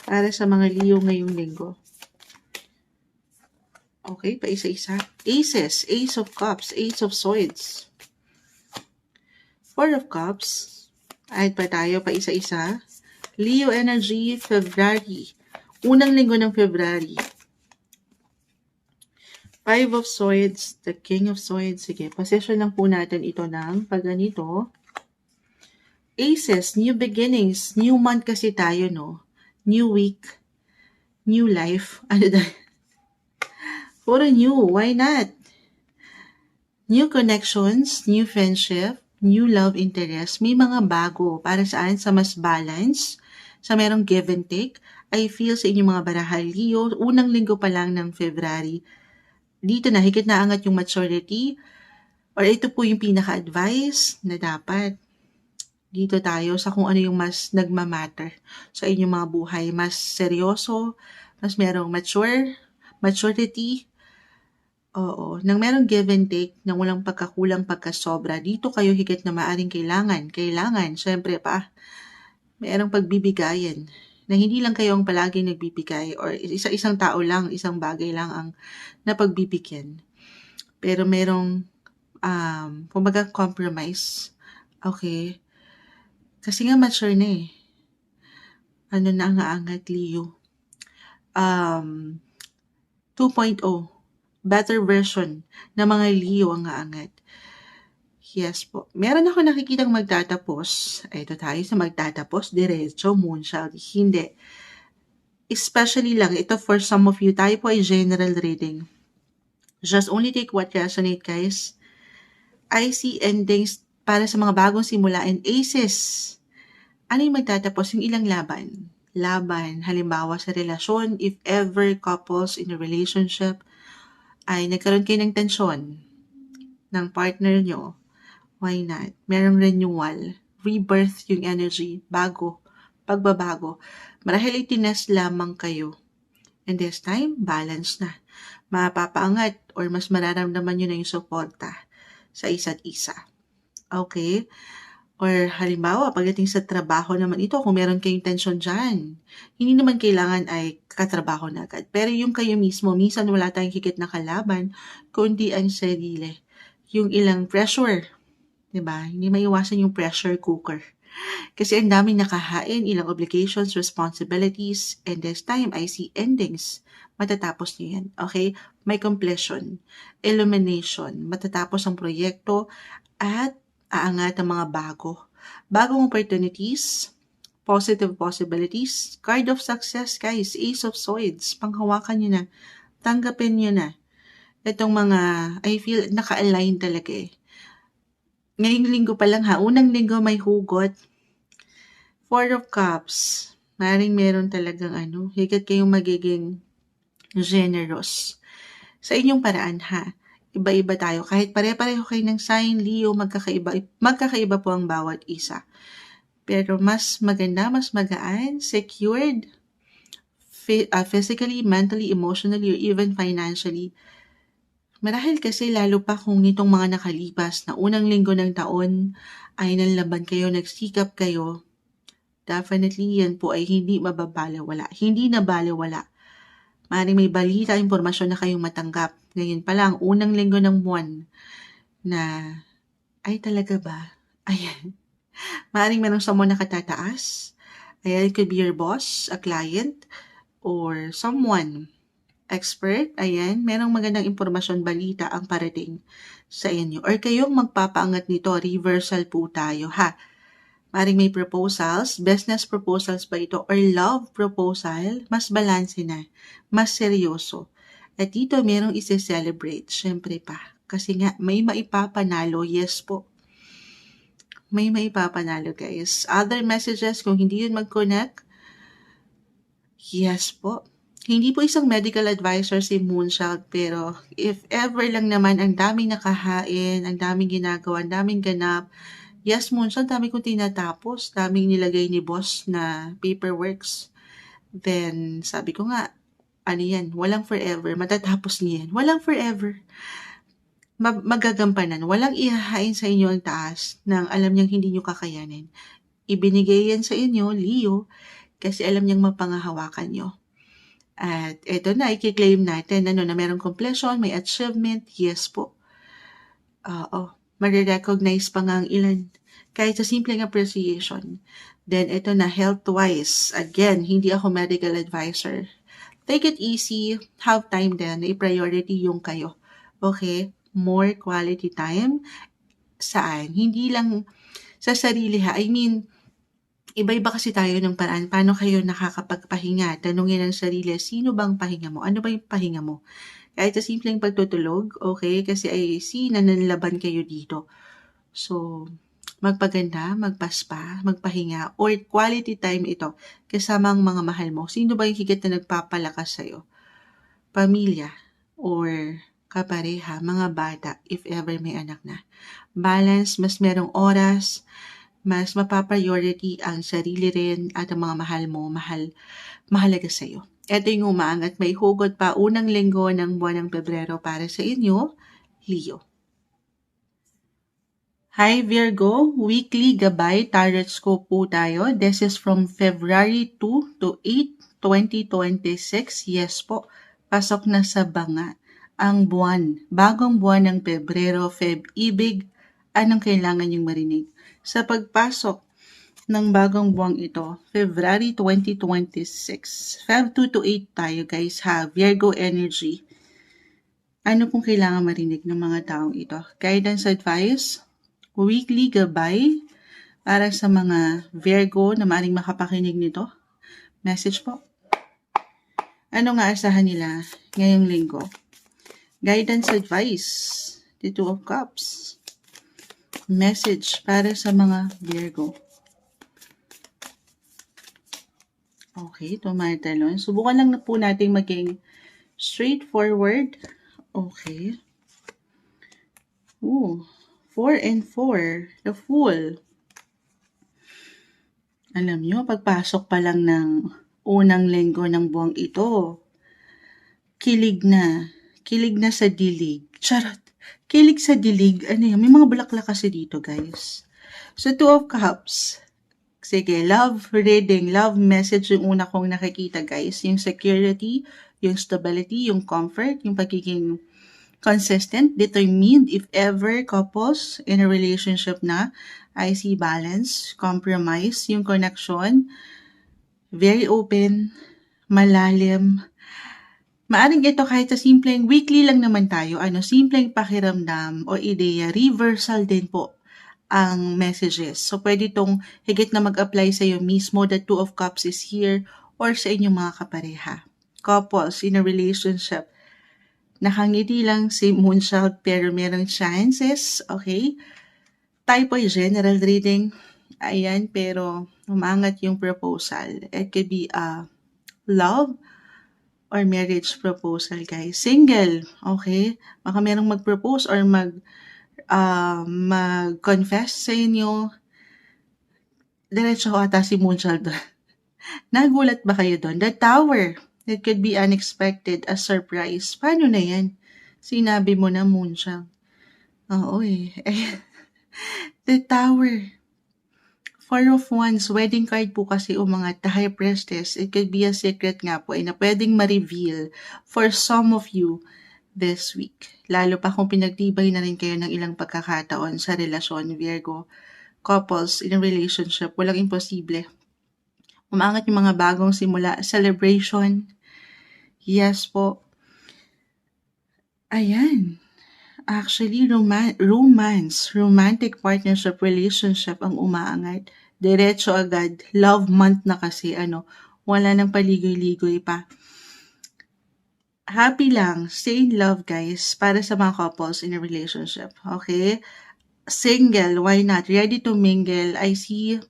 S1: Para sa mga Leo ngayong linggo. Okay, pa isa-isa. Aces, Ace of Cups, Ace of Swords. Four of Cups. Ahit pa tayo, pa isa-isa. Leo energy, February. Unang linggo ng February. Five of Swords, the King of Swords. Sige, possession lang po natin ito ng pag ganito. Aces, new beginnings. New month kasi tayo, no? New week. New life. Ano dahil? Puro new. Why not? New connections, new friendship, new love interest, may mga bago para saan sa mas balance, sa merong give and take. I feel sa inyong mga barahan, Leo, unang linggo pa lang ng February, dito na higit na angat yung maturity, or ito po yung pinaka-advice na dapat dito tayo sa kung ano yung mas nagmamatter sa inyong mga buhay. Mas seryoso, mas merong maturity, oo, nang merong give and take, nang walang pagkakulang, pagkasobra, dito kayo higit na maaring kailangan, syempre pa, merong pagbibigayan, na hindi lang kayo ang palaging nagbibigay, or isa-isang tao lang, isang bagay lang ang napagbibigyan. Pero merong, kumbaga compromise, okay? Kasi nga mature na eh. Ano na ang aangat, Leo? 2.0. Better version ng mga Leo ang aangat. Yes po. Meron ako nakikitang magtatapos. Ito tayo sa magtatapos. Diretso, moonshot. Hindi. Especially lang, ito for some of you, tayo po ay general reading. Just only take what resonate, guys. I see endings para sa mga bagong simula and aces. Ano yung magtatapos? Yung ilang laban. Halimbawa sa relasyon, if ever couples in a relationship ay nagkaroon kayo ng tensyon ng partner nyo, why not? Merong renewal, rebirth yung energy, pagbabago. Marahil itines lamang kayo. And this time, balance na. Mapapaangat or mas mararamdaman nyo na yung suporta sa isa't isa. Okay? Or halimbawa, pagdating sa trabaho naman ito, kung meron kayong tension dyan, hindi naman kailangan ay katrabaho na agad. Pero yung kayo mismo, minsan wala tayong higit na kalaban, kundi ang sarili. Yung ilang pressure, diba? Hindi maiwasan yung pressure cooker. Kasi ang daming nakahain, ilang obligations, responsibilities, and this time, I see endings. Matatapos niyo yan, okay? May completion, illumination, matatapos ang proyekto, at aangat ang mga bagong opportunities, positive possibilities, card of success, guys, ace of swords, panghawakan nyo na, tanggapin nyo na. Itong mga, I feel, naka-align talaga eh. Ngayong linggo pa lang ha, unang linggo may hugot. 4 of Cups, maring meron talagang higit kayong magiging generous sa inyong paraan ha. Iba-iba tayo. Kahit pare-pareho kayo ng sign, Leo, magkakaiba po ang bawat isa. Pero mas maganda, mas magaan, secured, physically, mentally, emotionally, or even financially. Marahil kasi lalo pa kung nitong mga nakalipas na unang linggo ng taon ay nanlaban kayo, nagsikap kayo, definitely yan po ay hindi mababalewala. Hindi na balewala. Maaaring may balita, impormasyon na kayong matanggap. Ngayon pa lang, unang linggo ng buwan na, ay talaga ba? Ayan. Maaaring merong someone na katataas. Ayan, it could be your boss, a client, or someone, expert. Ayan, merong magandang impormasyon, balita ang parating sa inyo. Or kayong magpapaangat nito, reversal po tayo ha. Maring may proposals, business proposals ba ito, or love proposal, mas balanse na, mas seryoso. At dito merong isi-celebrate, syempre pa. Kasi nga, may maipapanalo, yes po. May maipapanalo, guys. Other messages, kung hindi yun mag-connect, yes po. Hindi po isang medical advisor si Moonchild, pero if ever lang naman ang daming nakahain, ang daming ginagawa, ang daming ganap, yes, Moonshot, dami kong tinatapos. Daming nilagay ni boss na paperworks. Then, sabi ko nga, ano yan, walang forever. Matatapos niyan. Walang forever. Magagampanan. Walang ihahain sa inyo ang taas nang alam niyang hindi niyo kakayanin. Ibinigay yan sa inyo, Leo, kasi alam niyang mapangahawakan niyo. At eto na, i-claim natin na merong completion, may achievement. Yes po. Marirecognize pa nga ang ilan. Kahit sa simpleng appreciation. Then, ito na, health-wise. Again, hindi ako medical advisor. Take it easy. Have time din. I-priority yung kayo. Okay? More quality time. Saan? Hindi lang sa sarili ha. I mean, iba-iba kasi tayo ng paraan. Paano kayo nakakapagpahinga? Tanungin ang sarili, sino bang pahinga mo? Ano ba yung pahinga mo? Kahit sa simpleng pagtutulog, okay? Kasi I see na nanlaban kayo dito. So, magpaganda, magpaspa, magpahinga, or quality time ito kasama ang mga mahal mo. Sino ba yung higit na nagpapalakas sa'yo? Pamilya or kapareha, mga bata, if ever may anak na. Balance, mas merong oras, mas mapapriority ang sarili rin at ang mga mahal mo, mahalaga sa'yo. Ito yung umaangat, may hugot pa unang linggo ng buwan ng Pebrero para sa inyo, Leo. Hi Virgo, weekly gabay tarot scope po tayo. This is from February 2 to 8, 2026. Yes po, pasok na sa banga ang buwan. Bagong buwan ng Pebrero, Feb-ibig. Anong kailangan yung marinig? Sa pagpasok ng bagong buwang ito, February 2026. Feb 2 to 8 tayo guys ha, Virgo energy. Ano pong kailangan marinig ng mga taong ito? Guidance, advice, weekly gabay para sa mga Virgo na maaaring makapakinig nito. Message po. Ano nga asahan nila ngayong linggo? Guidance, advice, the Two of Cups. Message para sa mga Virgo. Okay, tumatalon. Subukan lang na po natin maging straightforward. Okay. 4 and 4. The Fool. Alam nyo, pagpasok pa lang ng unang linggo ng buwang ito, kilig na sa dilig. Charot. Kilig sa dilig. Ano yan? May mga bulaklak kasi dito, guys. So, Two of Cups. Sige, love reading, love message yung una kong nakikita, guys. Yung security, yung stability, yung comfort, yung pagiging consistent, determined, if ever couples in a relationship na, I see balance, compromise, yung connection, very open, malalim. Maaring ito kahit sa simpleng weekly lang naman tayo, simpleng pakiramdam o ideya, reversal din po ang messages. So, pwede itong higit na mag-apply sa iyo mismo, the Two of Cups is here, or sa inyong mga kapareha. Couples in a relationship, nakangiti lang si Moonchild pero merong chances, okay? Tayo po yung general reading. Ayan, pero umangat yung proposal. It could be a love or marriage proposal, guys. Single, okay? Baka merong mag-propose or mag-confess sa inyo. Diretso ko ata si Moonchild doon. Nagulat ba kayo doon? The Tower. It could be unexpected, a surprise. Paano na yan? Sinabi mo na, Moonchild. Oo eh. The Tower. 4 of Wands, wedding card po kasi umangat, the High Priestess. It could be a secret nga po na pwedeng ma-reveal for some of you this week. Lalo pa kung pinagtibay na rin kayo ng ilang pagkakataon sa relasyon, Virgo. Couples in a relationship, walang imposible. Umangat yung mga bagong simula, celebration. Yes po. Ayan. Actually, romance, romantic partnership, relationship ang umaangat. Diretso agad. Love month na kasi, wala nang paligoy-ligoy pa. Happy lang. Stay in love, guys, para sa mga couples in a relationship. Okay? Single, why not? Ready to mingle. I see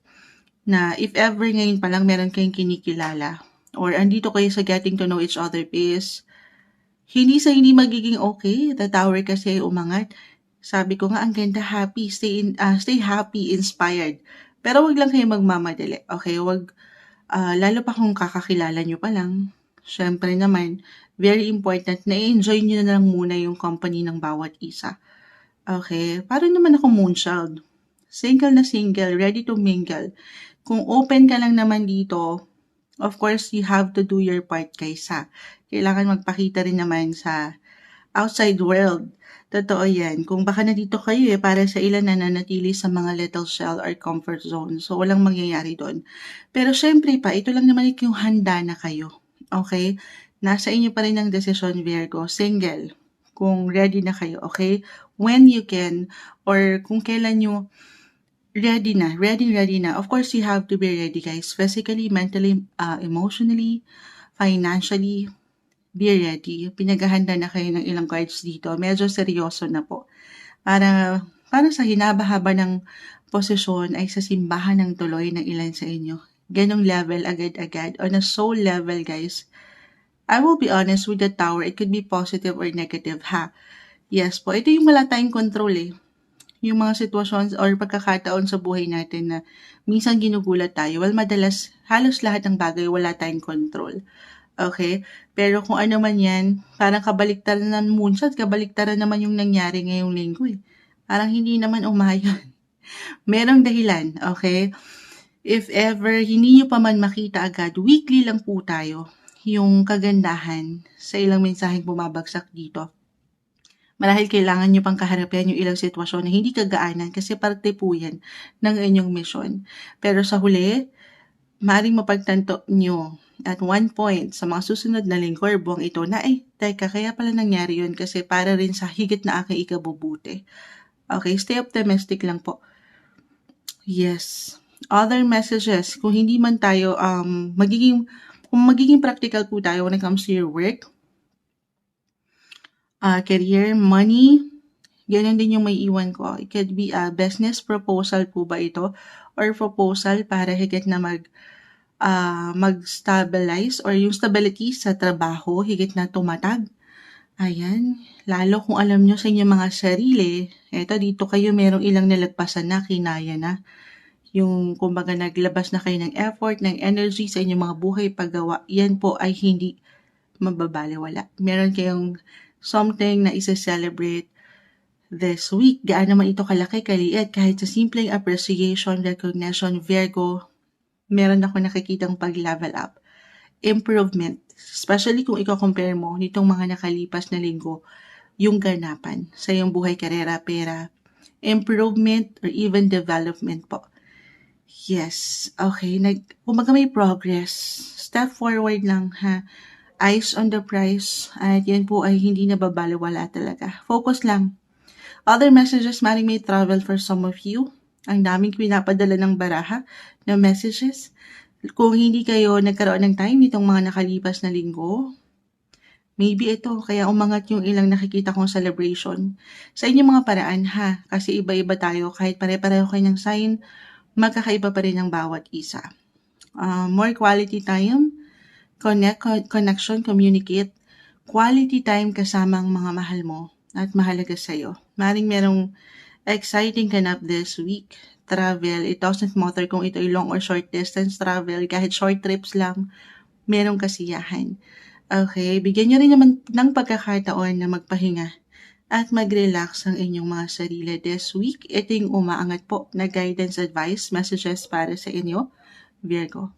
S1: na if ever ngayon pa lang meron kayong kinikilala or andito kayo sa getting to know each other phase, hindi magiging okay. The Tower kasi umangat. Sabi ko nga, ang ganda, happy. Stay happy, inspired. Pero wag lang kayo magmamadali. Okay, wag, lalo pa kung kakakilala nyo pa lang. Syempre naman, very important na enjoy nyo na lang muna yung company ng bawat isa. Okay, parang naman ako Moonchild. Single na single, ready to mingle. Kung open ka lang naman dito, of course, you have to do your part, guys, ha. Kailangan magpakita rin naman sa outside world. Totoo yan. Kung baka nandito kayo para sa ilan na nanatili sa mga little shell or comfort zone. So, walang mangyayari doon. Pero syempre pa, ito lang naman yung handa na kayo. Okay? Nasa inyo pa rin ang desisyon, Virgo. Single. Kung ready na kayo, okay? When you can, or kung kailan nyo ready na. Of course, you have to be ready, guys. Physically, mentally, emotionally, financially, be ready. Pinaghahanda na kayo ng ilang cards dito. Medyo seryoso na po. Para para sa hinaba-haba ng posisyon ay sa simbahan ng tuloy ng ilan sa inyo. Ganong level agad-agad. On a soul level, guys. I will be honest with the tower. It could be positive or negative, ha? Yes po. Ito yung wala tayong control eh. Yung mga sitwasyon or pagkakataon sa buhay natin na minsan ginugulat tayo. Well, madalas, halos lahat ng bagay wala tayong control. Okay? Pero kung ano man yan, parang kabaliktaran ng moonshot, kabaliktaran naman yung nangyari ngayong linggo eh. Parang hindi naman umayon. Merong dahilan, okay? If ever hindi nyo pa man makita agad, weekly lang po tayo yung kagandahan sa ilang mensaheng bumabagsak dito. Marahil kailangan nyo pang kaharapin yung ilang sitwasyon na hindi kagaanan kasi parte po yan ng inyong misyon. Pero sa huli, maaaring mapagtanto nyo at one point sa mga susunod na linggo or buwang ito na teka, kaya pala nangyari yun kasi para rin sa higit na aking ikabubuti. Okay, stay optimistic lang po. Yes. Other messages, kung hindi man tayo, magiging practical po tayo when it comes to your work, career, money, ganyan din yung may iwan ko. It could be a business proposal po ba ito? Or proposal para higit na mag-stabilize or yung stability sa trabaho, higit na tumatag. Ayan, lalo kung alam nyo sa inyong mga sarili, eto dito kayo merong ilang nalagpasan na, kinaya na. Yung kumbaga naglabas na kayo ng effort, ng energy sa inyong mga buhay paggawa, yan po ay hindi mababaliwala. Meron kayong something na isa-celebrate this week. Gaano man ito kalaki, kaliit, kahit sa simpleng appreciation, recognition, Virgo, meron ako nakikitang pag-level up. Improvement. Especially kung i-compare mo nitong mga nakalipas na linggo, yung ganapan sa iyong buhay, karera, pera, improvement, or even development po. Yes. Okay. Kumaga may progress. Step forward lang, ha? Eyes on the prize. At yan po ay hindi nababaliwala talaga. Focus lang. Other messages, maring may travel for some of you. Ang daming pinapadala ng baraha na messages. Kung hindi kayo nagkaroon ng time nitong mga nakalipas na linggo, maybe ito, kaya umangat yung ilang nakikita kong celebration. Sa inyong mga paraan, ha? Kasi iba-iba tayo. Kahit pare-pareho kayo ng sign, magkakaiba pa rin ang bawat isa. More quality time, connection, communicate, quality time kasama ang mga mahal mo at mahalaga sa'yo. Maring merong exciting ganap this week. Travel, it doesn't matter kung ito ay long or short distance travel, kahit short trips lang, merong kasiyahan. Okay, bigyan nyo rin naman ng pagkakataon na magpahinga at mag-relax ang inyong mga sarili this week. Ito yung umaangat po na guidance advice, messages para sa inyo, Virgo.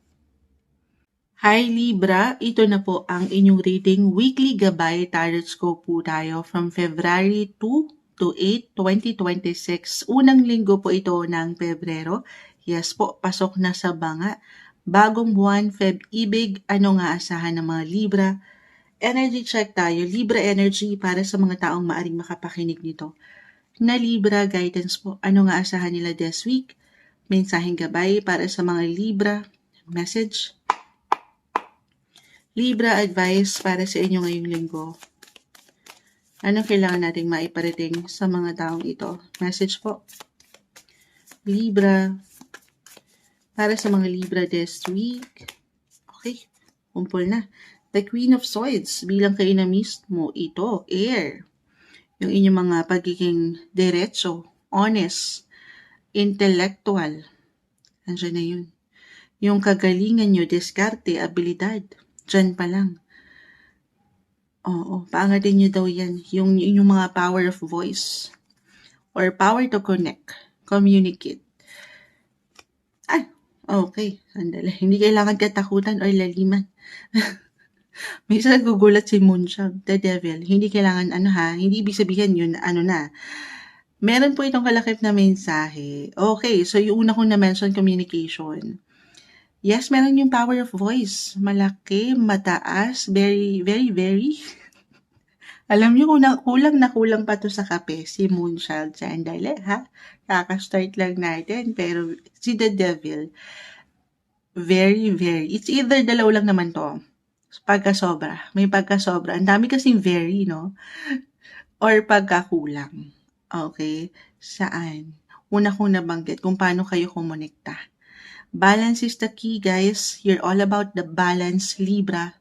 S1: Hi Libra, ito na po ang inyong reading, weekly gabay tarot scope po tayo from February 2 to 8, 2026. Unang linggo po ito ng Pebrero. Yes po, pasok na sa banga. Bagong buwan, Feb-ibig, ano nga asahan ng mga Libra? Energy check tayo. Libra energy para sa mga taong maaring makapakinig nito. Na Libra guidance po, ano nga asahan nila this week? Mensaheng gabay para sa mga Libra. Message. Libra advice para sa inyo ngayong linggo. Anong kailangan nating maiparating sa mga taong ito? Message po. Libra. Para sa mga Libra this week. Okay. Kumpul na. The Queen of Swords. Bilang kayo na mismo, ito, air. Yung inyong mga pagiging diretso, honest, intellectual. Andiyan na yun. Yung kagalingan nyo, diskarte, abilidad. Diyan pa lang. Oo, paangatin nyo daw yan. Yung mga power of voice. Or power to connect. Communicate. Okay. Sandali. Hindi kailangan katakutan or laliman. Minsan nagugulat si Moonshot, the devil. Hindi kailangan hindi ibig sabihin yun, Meron po itong kalakip na mensahe. Okay, so yung una kong na-mention, communication. Yes, meron yung power of voice. Malaki, mataas, very, very, very. Alam niyo, kulang pa to sa kape, si Moonchild. Sandali, ha? Kaka-start lang natin. Pero si the devil, very, very. It's either dalaw lang naman to. Pagkasobra. May pagkasobra. Ang dami kasing very, no? Or pagkakulang. Okay? Saan? Una kong nabanggit kung paano kayo kumonekta. Balance is the key, guys. You're all about the balance, Libra.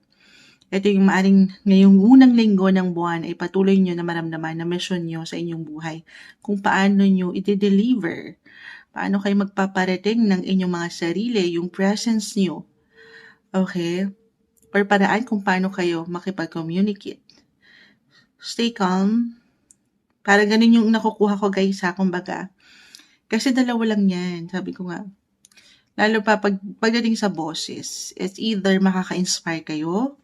S1: Ito yung maaring ngayong unang linggo ng buwan ay patuloy nyo na maramdaman na mission nyo sa inyong buhay. Kung paano nyo i-deliver, paano kayo magpaparating ng inyong mga sarili, yung presence nyo. Okay? Or paraan kung paano kayo makipag-communicate. Stay calm. Parang ganun yung nakukuha ko, guys, ha, kumbaga. Kasi dalawa lang yan, sabi ko nga. Lalo pa pagdating sa boses, it's either makaka-inspire kayo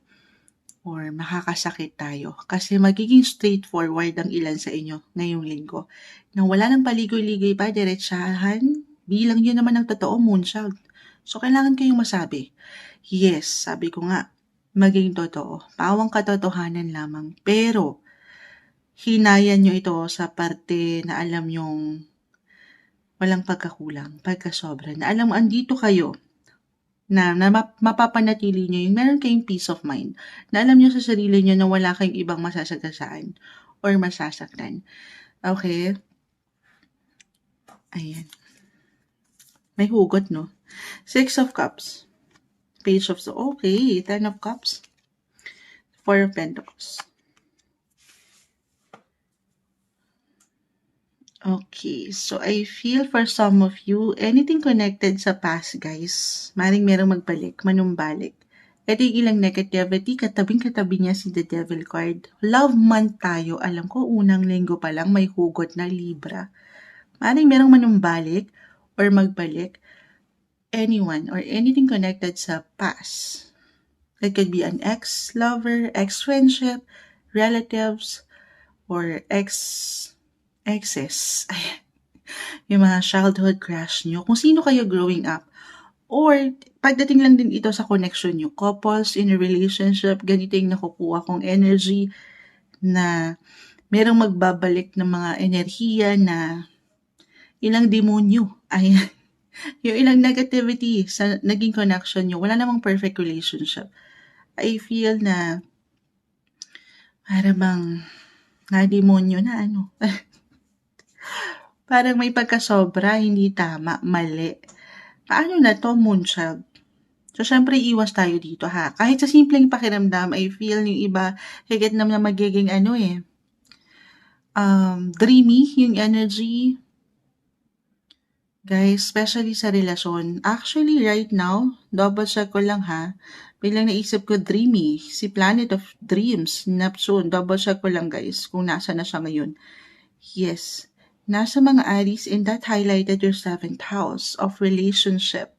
S1: or makakasakit tayo. Kasi magiging straightforward ang ilan sa inyo ngayong linggo. Nang wala nang paligoy-ligoy pa, diretsahan, bilang yun naman ang totoo, Moonchild. So, kailangan kayong masabi. Yes, sabi ko nga, maging totoo. Pawang katotohanan lamang. Pero, hinayan nyo ito sa parte na alam nyong walang pagkakulang, pagkasobra, na alam mo, andito kayo, na mapapanatili nyo yung meron kayong peace of mind, na alam nyo sa sarili nyo na wala kayong ibang masasagasaan or masasaktan. Okay? Ayan. May hugot, no? 6 of Cups. Page of okay, 10 of Cups. 4 of Pentacles. Okay, so I feel for some of you, anything connected sa past, guys, maring merong magbalik, manumbalik. Ito yung ilang negativity, katabing-katabi niya si The Devil card. Love month tayo, alam ko, unang linggo pa lang may hugot na Libra. Maring merong manumbalik or magbalik, anyone or anything connected sa past. It could be an ex-lover, ex-friendship, relatives, or exes. Yung mga childhood crush nyo. Kung sino kayo growing up. Or, pagdating lang din ito sa connection nyo. Couples in a relationship, ganito yung nakukuha kong energy na merong magbabalik ng mga enerhiya na ilang demonyo. Ayan. Yung ilang negativity sa naging connection nyo. Wala namang perfect relationship. I feel na para bang demonyo na ano. Parang may pagkasobra, hindi tama, mali. Paano na to, Moonchild? So, syempre, iwas tayo dito, ha? Kahit sa simpleng pakiramdam, I feel yung iba, higit na magiging dreamy yung energy. Guys, especially sa relasyon. Actually, right now, double check ko lang, ha? Bilang naisip ko, dreamy. Si Planet of Dreams, Neptune, double check ko lang, guys, kung nasa na siya ngayon. Yes. Nasa mga Aries, and that highlighted your 7th house of relationship.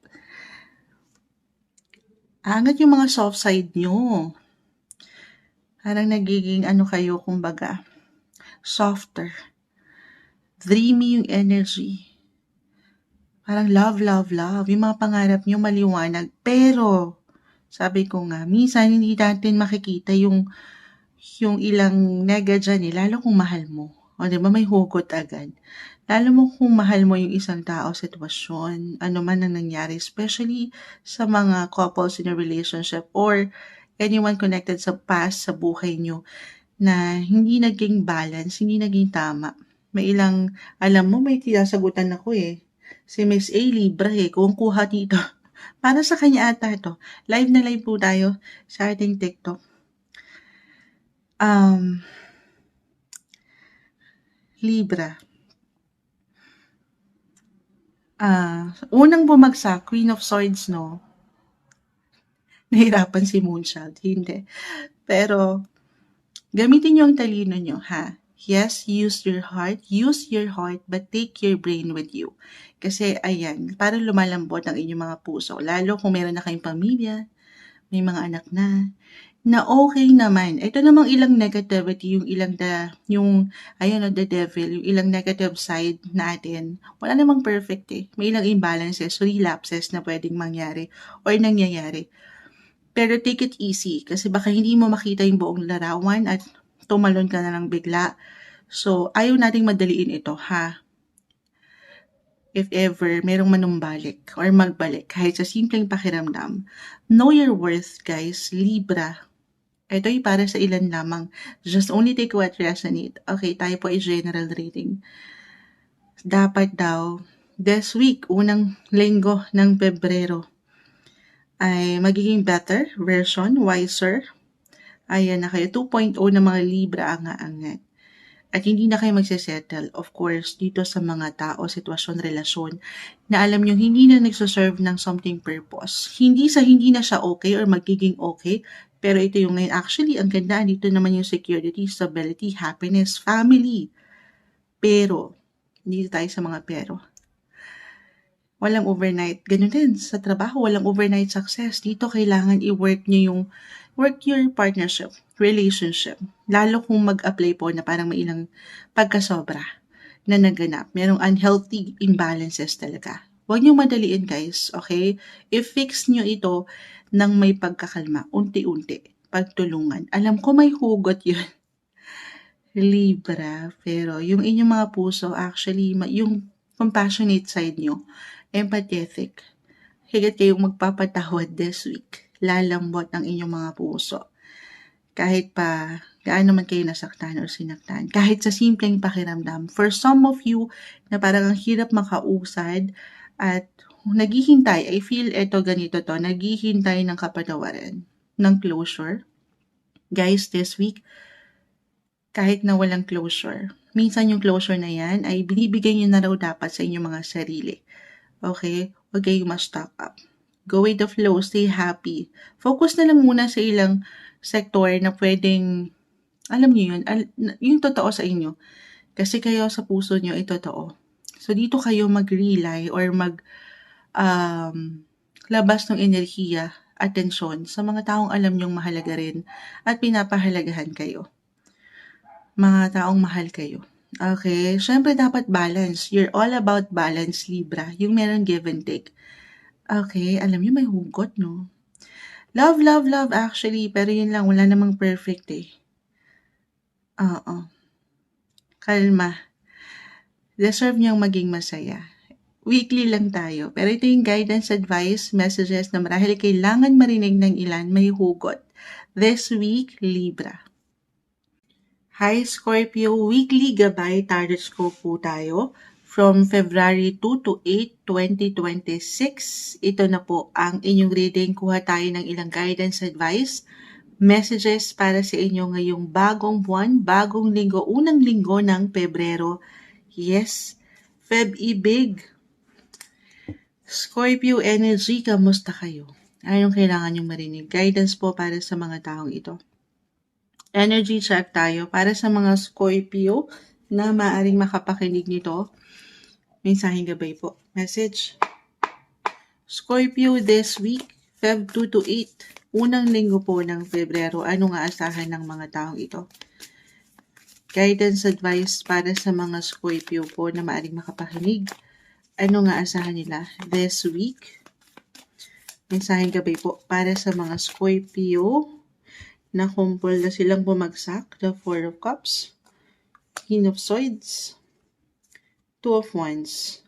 S1: Angat yung mga soft side nyo. Parang nagiging kayo, kumbaga, softer. Dreamy yung energy. Parang love, love, love. Yung mga pangarap nyo maliwanag. Pero, sabi ko nga, minsan hindi natin makikita yung ilang nega dyan, lalo kung mahal mo. O, diba, may hugot agad. Lalo mo kung mahal mo yung isang tao, sitwasyon, ano man ang nangyari, especially sa mga couples in a relationship or anyone connected sa past, sa buhay nyo, na hindi naging balance, hindi naging tama. May ilang, alam mo, may tinasagutan ako Si Miss A, Libra kung kuha dito. Para sa kanya ata ito. Live na live po tayo sa ating TikTok. Libra. Unang bumagsak, Queen of Swords, no? Nahirapan si Moonchild. Hindi. Pero, gamitin nyo ang talino nyo, ha? Yes, use your heart, but take your brain with you. Kasi, ayan, para lumalambot ang inyong mga puso. Lalo kung meron na kayong pamilya, may mga anak na okay naman. Ito namang ilang negativity, yung ilang the devil, yung ilang negative side natin. Wala namang perfect May ilang imbalances, relapses na pwedeng mangyari or nangyayari. Pero take it easy kasi baka hindi mo makita yung buong larawan at tumalon ka na lang bigla. So, ayaw nating madaliin ito, ha? If ever merong manumbalik or magbalik kahit sa simpleng pakiramdam. Know your worth, guys. Libra. Ito ay para sa ilan lamang. Just only take what resonate. Okay, tayo po ay general reading. dapat daw this week, unang linggo ng Pebrero, ay magiging better version, wiser. Ayan na kayo, 2.0 na mga Libra ang aangat. At hindi na kayo magsisettle, of course, dito sa mga tao, sitwasyon, relasyon, na alam nyo, hindi na nagsaserve ng something purpose. Hindi na siya okay or magiging okay, pero ito yung ngayon. Actually, ang ganda, dito naman yung security, stability, happiness, family. Pero, dito tayo sa mga pero. Walang overnight. Ganun din, sa trabaho, walang overnight success. Dito, kailangan i-work nyo work your partnership, relationship. Lalo kung mag-apply po na parang may ilang pagkasobra na naganap. Merong unhealthy imbalances talaga. Huwag niyo madaliin, guys, okay? I-fix niyo ito ng may pagkakalma, unti-unti, pagtulungan. Alam ko may hugot yun, Libra, pero yung inyong mga puso, actually, yung compassionate side niyo, empathetic, higit kayong magpapatawad this week. Lalambot ang inyong mga puso. Kahit pa gaano man kayo nasaktan or sinaktan. Kahit sa simpleng pakiramdam. For some of you na parang ang hirap makausad at naghihintay, I feel eto ganito to, naghihintay ng kapatawaran, ng closure. Guys, this week, kahit na walang closure, minsan yung closure na yan ay binibigay nyo na raw dapat sa inyong mga sarili. Okay? Huwag kayong ma-stock up. Go with the flow, stay happy. Focus na lang muna sa ilang sektor na pwedeng, alam niyo yun, yung totoo sa inyo. Kasi kayo sa puso niyo ay totoo. So dito kayo mag-rely or labas ng enerhiya, atensyon sa mga taong alam niyong mahalaga rin at pinapahalagahan kayo. Mga taong mahal kayo. Okay? Siyempre dapat balance. You're all about balance, Libra. Yung meron give and take. Okay, alam niyo may hugot, no? Love, love, love actually, pero yun lang, wala namang perfect eh. Oo. Kalma. Deserve niyang maging masaya. Weekly lang tayo, pero ito yung guidance, advice, messages na marahil kailangan marinig ng ilan, may hugot. This week, Libra. Hi Scorpio, weekly gabay tarot po tayo. From February 2 to 8, 2026, ito na po ang inyong reading. Kuha tayo ng ilang guidance, advice, messages para sa inyo ngayong bagong buwan, bagong linggo, unang linggo ng Pebrero. Yes, Feb-ibig. Scorpio energy, kamusta kayo? Anong kailangan yung marinig? Guidance po para sa mga taong ito. Energy check tayo para sa mga Scorpio na maaring makapakinig nito. Mensaheng gabay po. Message. Scorpio this week, Feb 2 to 8. Unang linggo po ng Pebrero. Ano nga asahan ng mga taong ito? Guidance advice para sa mga Scorpio po na maaring makapakinig. Ano nga asahan nila this week? Mensaheng gabay po para sa mga Scorpio na kumpol na silang bumagsak. The Four of Cups, King of Swords, Two of Wands.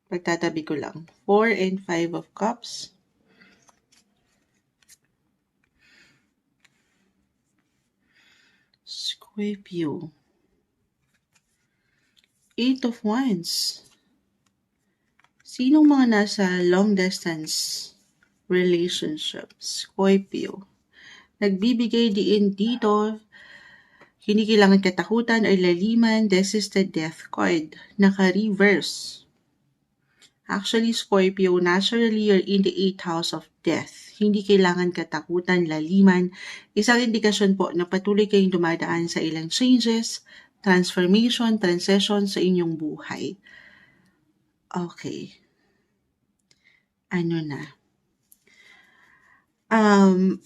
S1: Pagtatabi ko lang. 4 and 5 of Cups. Scorpio. 8 of Wands. Sinong mga nasa long distance relationship? Scorpio. Nagbibigay diin dito, hindi kailangan katakutan o laliman. This is the death card. Naka-reverse. Actually, Scorpio, naturally you're in the 8th house of death. Hindi kailangan katakutan, laliman. Isang indikasyon po na patuloy kayong dumadaan sa ilang changes, transformation, transition sa inyong buhay. Okay. Ano na?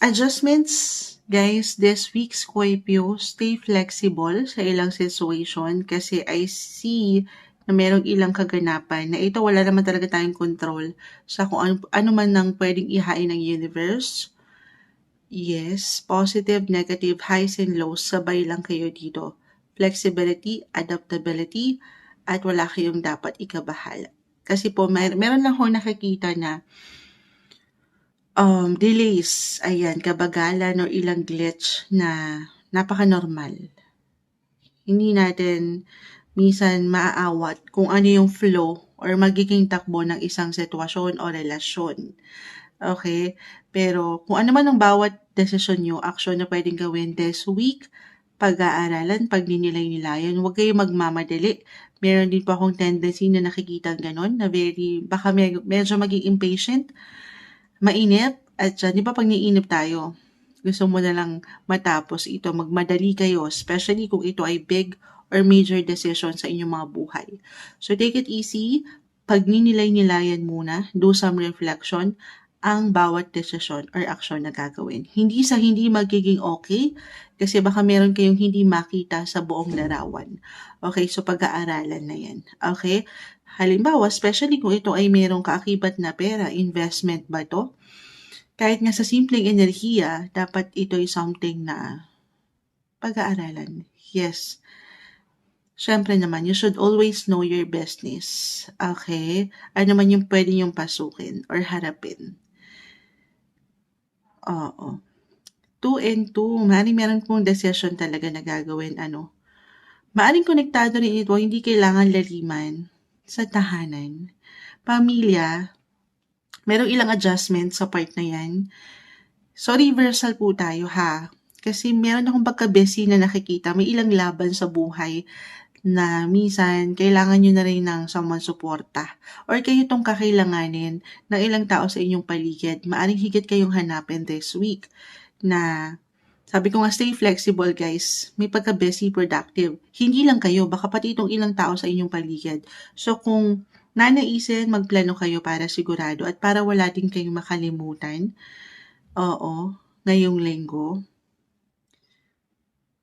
S1: Adjustments, guys, this week, Scorpio, stay flexible sa ilang situation kasi I see na merong ilang kaganapan na ito wala naman talaga tayong control sa kung ano man nang pwedeng ihain ng universe. Yes, positive, negative, highs and lows, sabay lang kayo dito. Flexibility, adaptability, at wala kayong dapat ikabahala. Kasi po, meron lang ako nakikita na delays, ayan, kabagalan o ilang glitch na napaka-normal. Hindi natin minsan maaawat kung ano yung flow or magiging takbo ng isang sitwasyon o relasyon. Okay? Pero kung ano man ang bawat desisyon nyo, action na pwedeng gawin this week, pag-aaralan, pagninilay-nilayan, huwag kayong magmamadali. Meron din po akong tendency na nakikita ganon, na baka medyo maging impatient, mainip, at di ba pag naiinip tayo, gusto mo na lang matapos ito, magmadali kayo, especially kung ito ay big or major decision sa inyong mga buhay. So take it easy, pagninilay-nilayan muna, do some reflection, ang bawat desisyon or action na gagawin. Hindi sa hindi magiging okay, kasi baka meron kayong hindi makita sa buong larawan. Okay, so pag-aaralan na yan. Okay? Halimbawa, especially kung ito ay merong kaakibat na pera, investment ba to? Kahit nga sa simpleng enerhiya, dapat ito ay something na pag-aaralan. Yes. Siyempre naman, you should always know your business. Okay? Ano man yung pwede yung pasukin or harapin. Oo. 2 and 2. Meron pong decision talaga na gagawin. Maaring konektado rin ito, hindi kailangan laliman sa tahanan. Pamilya, merong ilang adjustment sa part na yan. So, reversal po tayo ha. Kasi meron akong pagka-busy na nakikita, may ilang laban sa buhay na minsan kailangan nyo na rin ng someone suporta or kayo itong kakailanganin ng ilang tao sa inyong paligid. Maaring higit kayong hanapin this week na sabi ko nga, stay flexible guys. May pagka-busy, productive. Hindi lang kayo, baka pati itong ilang tao sa inyong paligid. So kung nanaisin, magplano kayo para sigurado at para wala din kayong makalimutan. Oo, ngayong linggo.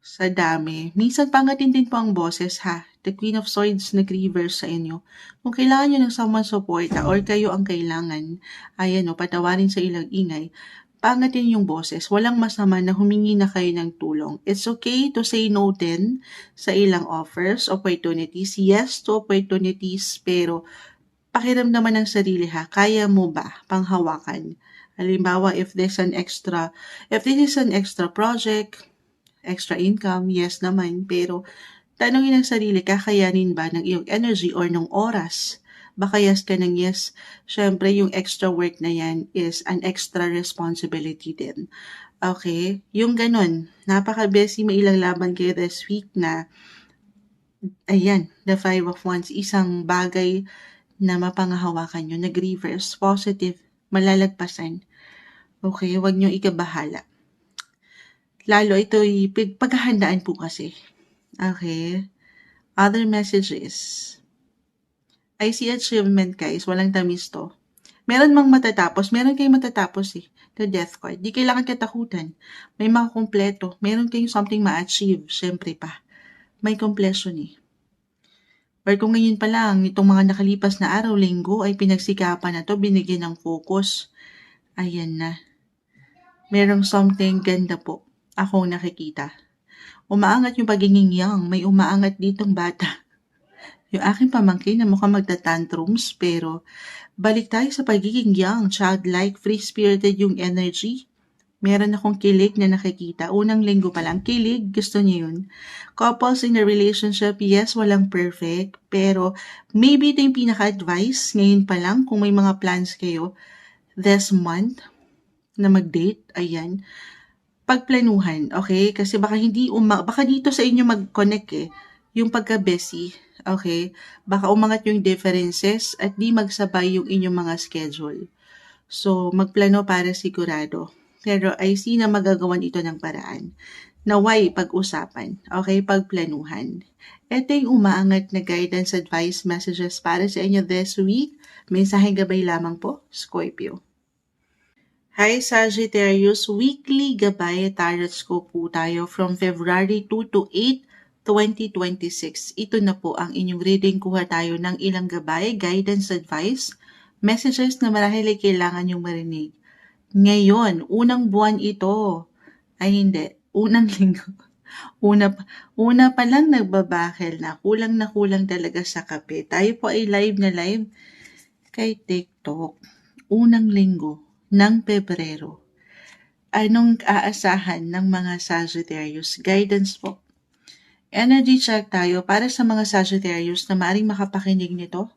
S1: Sa dami. Minsan pangatin din po ang boses ha. The Queen of Swords nag-reverse sa inyo. Kung kailangan nyo ng someone support or kayo ang kailangan, ayan o, patawarin sa ilang ingay, pangatin yung boses. Walang masama na humingi na kayo ng tulong. It's okay to say no din sa ilang offers, opportunities. Yes to opportunities, pero pakiramdaman ng sarili ha. Kaya mo ba panghawakan? Halimbawa, if this is an extra project, extra income, yes naman, pero tanongin ang sarili, kakayanin ba ng iyong energy or ng oras? Baka yes ka ng yes, syempre yung extra work na yan is an extra responsibility din. Okay? Yung ganun, napaka-busy, may ilang laban kayo this week na, ayan, the 5 of Wands, isang bagay na mapanghahawakan nyo, nag-reverse, positive, malalagpasan. Okay? Huwag nyo ikabahala. Lalo ito'y paghahandaan po kasi. Okay? Other messages. I see achievement guys. Walang tamis to. Meron mang matatapos. Meron kayong matatapos eh. The death card. Di kailangan katakutan. May makakompleto. Meron kayong something ma-achieve. Siyempre pa. May completion eh. Or kung ngayon pa lang, itong mga nakalipas na araw, linggo, ay pinagsikapan na to, binigyan ng focus. Ayan na. Merong something ganda po. Akong nakikita. Umaangat yung pagiging young. May umaangat ditong bata. Yung aking pamangkin na mukhang magta-tantrums, pero balik tayo sa pagiging young, childlike, free-spirited yung energy. Meron akong kilig na nakikita. Unang linggo pa lang, kilig, gusto niyo yun. Couples in a relationship, yes, walang perfect, pero maybe ito yung pinaka-advice ngayon pa lang kung may mga plans kayo this month na mag-date, ayan. Pagplanuhan, okay? Kasi baka baka dito sa inyo mag-connect eh, yung pagka-busy, okay? Baka umangat yung differences at di magsabay yung inyong mga schedule. So, magplano para sigurado. Pero I see na magagawan ito ng paraan. Naway pag-usapan, okay? Pagplanuhan. Ito yung umaangat na guidance, advice, messages para sa inyo this week. Mensaheng gabay lamang po, Scorpio. Hi Sagittarius, weekly gabay tarot scope po tayo from February 2 to 8, 2026. Ito na po ang inyong reading. Kuha tayo ng ilang gabay, guidance, advice, messages na marahil ay kailangan yung marinig. Ngayon, unang buwan ito. Ay hindi, unang linggo. Una pa lang nagbabakel na kulang talaga sa kape. Tayo po ay live na live kay TikTok. Unang linggo ng Pebrero. Anong aasahan ng mga Sagittarius? Guidance po. Energy check tayo para sa mga Sagittarius na maaaring makapakinig nito.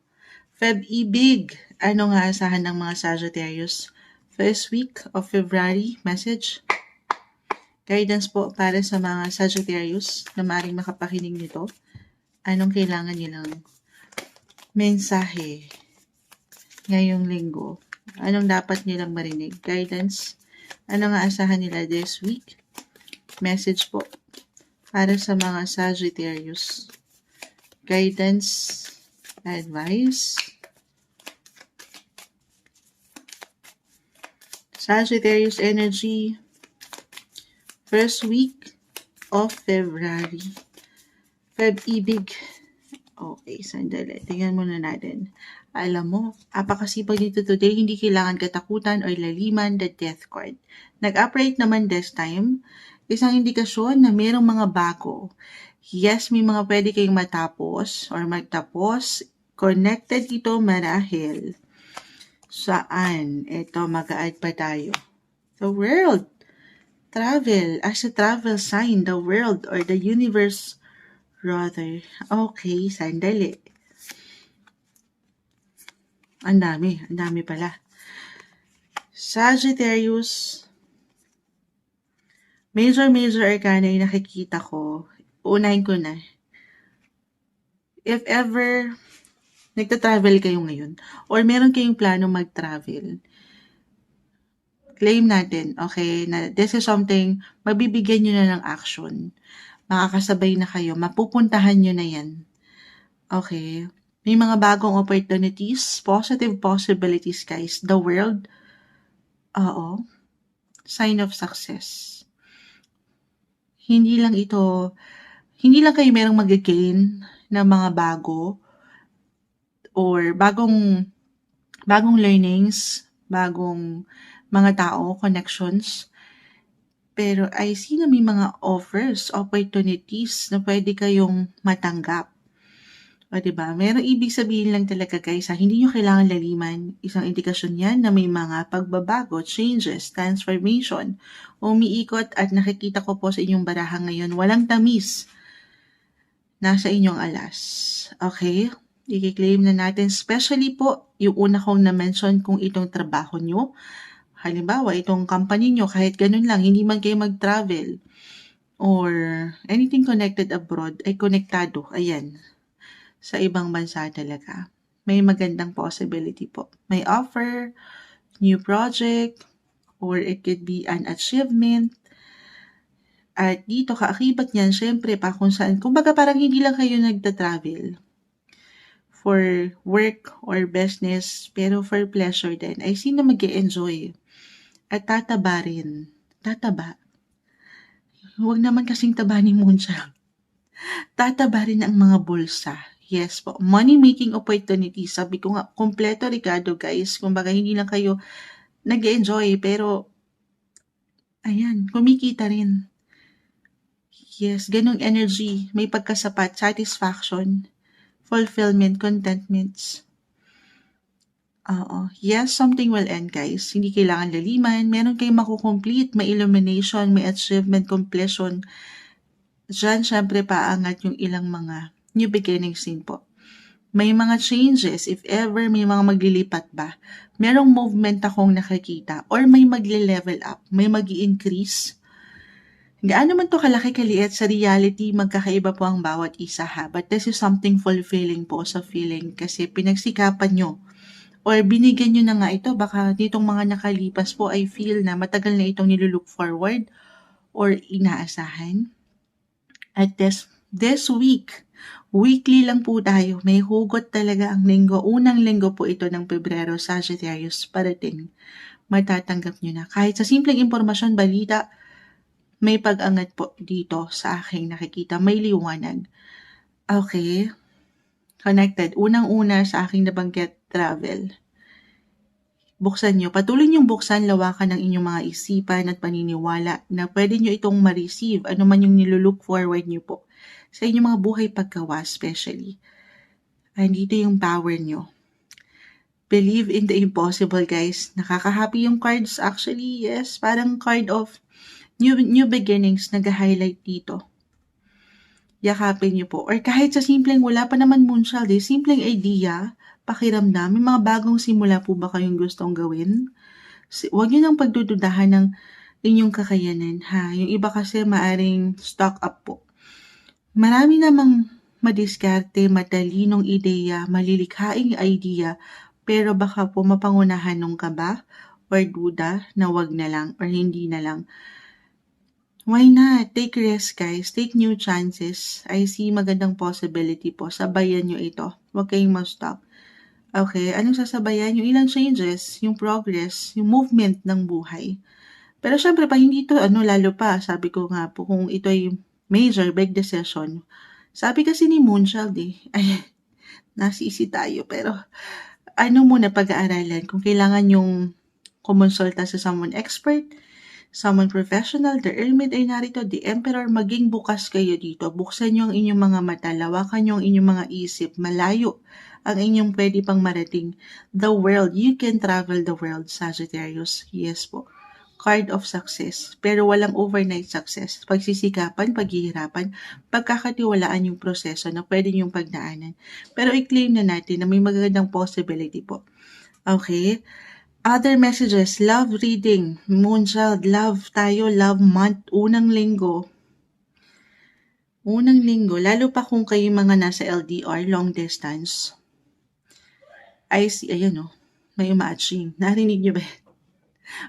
S1: Feb-ibig. Ano nga asahan ng mga Sagittarius? First week of February, message. Guidance po para sa mga Sagittarius na maaaring makapakinig nito. Anong kailangan nilang mensahe ngayong linggo? Anong dapat nilang marinig? Guidance. Ano nga asahan nila this week? Message po para sa mga Sagittarius. Guidance, advice. Sagittarius energy. First week of February. Feb-ibig. Okay, sandali. Tingnan muna natin. Alam mo, apakasipag dito today, hindi kailangan katakutan o laliman the death card. Nag-operate naman this time, isang indikasyon na mayroong mga bago. Yes, may mga pwede kayong matapos or magtapos. Connected ito marahil. Saan? Ito, mag-a-add pa tayo. The world. Travel. As a travel sign, the world or the universe rather. Okay, sandali. Ang dami pala. Sagittarius. Major arcana yung nakikita ko. Unahin ko na. If ever nagta-travel kayo ngayon or meron kayong plano mag-travel, claim natin, okay, na this is something, mabibigyan nyo na ng action. Makakasabay na kayo, mapupuntahan nyo na yan. Okay. May mga bagong opportunities, positive possibilities, guys. The world, sign of success. Hindi lang kayo merong mag-gain ng mga bago or bagong learnings, bagong mga tao, connections. Pero I see na may mga offers, opportunities na pwede kayong matanggap. O diba? Merong ibig sabihin lang talaga guys, hindi nyo kailangan laliman. Isang indikasyon yan na may mga pagbabago, changes, transformation, umiikot at nakikita ko po sa inyong barahan ngayon, walang tamis. Nasa inyong alas. Okay? I-claim na natin, especially po yung una kong na-mention kung itong trabaho nyo. Halimbawa, itong company nyo, kahit ganun lang, hindi man kayo mag-travel or anything connected abroad, ay konektado. Ayan. Sa ibang bansa talaga. May magandang possibility po. May offer, new project, or it could be an achievement. At dito, kaakibat niyan, syempre pa kung saan, kumbaga parang hindi lang kayo nagta-travel for work or business, pero for pleasure din. Ay sino mag-e-enjoy? At tataba rin. Tataba. Huwag naman kasing taba ni Moonshine. Tataba rin ang mga bulsa. Yes po. Money-making opportunity. Sabi ko nga, kompleto Ricardo guys. Kumbaga hindi lang kayo nag-enjoy, pero ayan, kumikita rin. Yes, ganung energy. May pagkasapat, satisfaction, fulfillment, contentments. Yes, something will end guys. Hindi kailangan laliman. Meron kayong makukomplete. May illumination, may achievement, completion. Diyan, syempre, paangat yung ilang mga new beginnings din po. May mga changes, if ever may mga maglilipat ba, merong movement akong nakikita or may magle-level up, may mag-i-increase. Gaano man to kalaki kaliit sa reality, magkakaiba po ang bawat isa ha. But this is something fulfilling po sa feeling kasi pinagsikapan nyo or binigyan nyo na nga ito. Baka ditong mga nakalipas po ay feel na matagal na itong nilulook forward or inaasahan. At this week, weekly lang po tayo. May hugot talaga ang linggo. Unang linggo po ito ng Pebrero, Sagittarius, parating. Matatanggap nyo na. Kahit sa simpleng impormasyon, balita, may pag-angat po dito sa aking nakikita. May liwanag. Okay. Connected. Unang-una sa aking nabanggit, travel. Buksan nyo. Patuloy nyong buksan, lawakan ng inyong mga isipan at paniniwala na pwede nyo itong ma-receive. Ano man yung nilulook forward nyo po. Sa inyong mga buhay paggawa, especially. Andito yung power nyo. Believe in the impossible, guys. Nakaka-happy yung cards actually. Yes, parang card of new beginnings nag-highlight dito. yakapin niyo po. Or kahit sa simpleng wala pa naman moonchild simpleng idea, pakiramdam, may mga bagong simula po ba kayong gustong gawin? Huwag niyo nang pagdududahan ng inyong kakayanan ha. Yung iba kasi maaring stock up po. Marami namang madiskarte, matalinong ideya, malilikhaing idea, pero baka po mapangunahan nung kaba or duda na wag na lang or hindi na lang. Why not? Take risk, guys. Take new chances. I see magandang possibility po. Sabayan nyo ito. Huwag kayong mag-stop. Okay, anong sasabayan? Yung ilang changes, yung progress, yung movement ng buhay. Pero syempre, pa hindi to, lalo pa, sabi ko nga po, kung ito ay major, big decision. Sabi kasi ni Moonchild ay, nasisi tayo. Pero, muna pag-aaralan? Kung kailangan yung kumonsulta sa someone expert, someone professional, the hermit ay narito, the emperor, maging bukas kayo dito. Buksan nyo ang inyong mga mata, lawakan nyo ang inyong mga isip, malayo ang inyong pwede pang marating. The world, you can travel the world, Sagittarius. Yes po. Card of success. Pero walang overnight success. Pagsisikapan, paghihirapan, pagkakatiwalaan yung proseso na pwede yung pagdaanan. Pero i-claim na natin na may magagandang possibility po. Okay? Other messages, love reading, Moonchild, love tayo, love month, unang linggo, lalo pa kung kayo mga nasa LDR, long distance. I see, ayan may matching. Narinig nyo ba?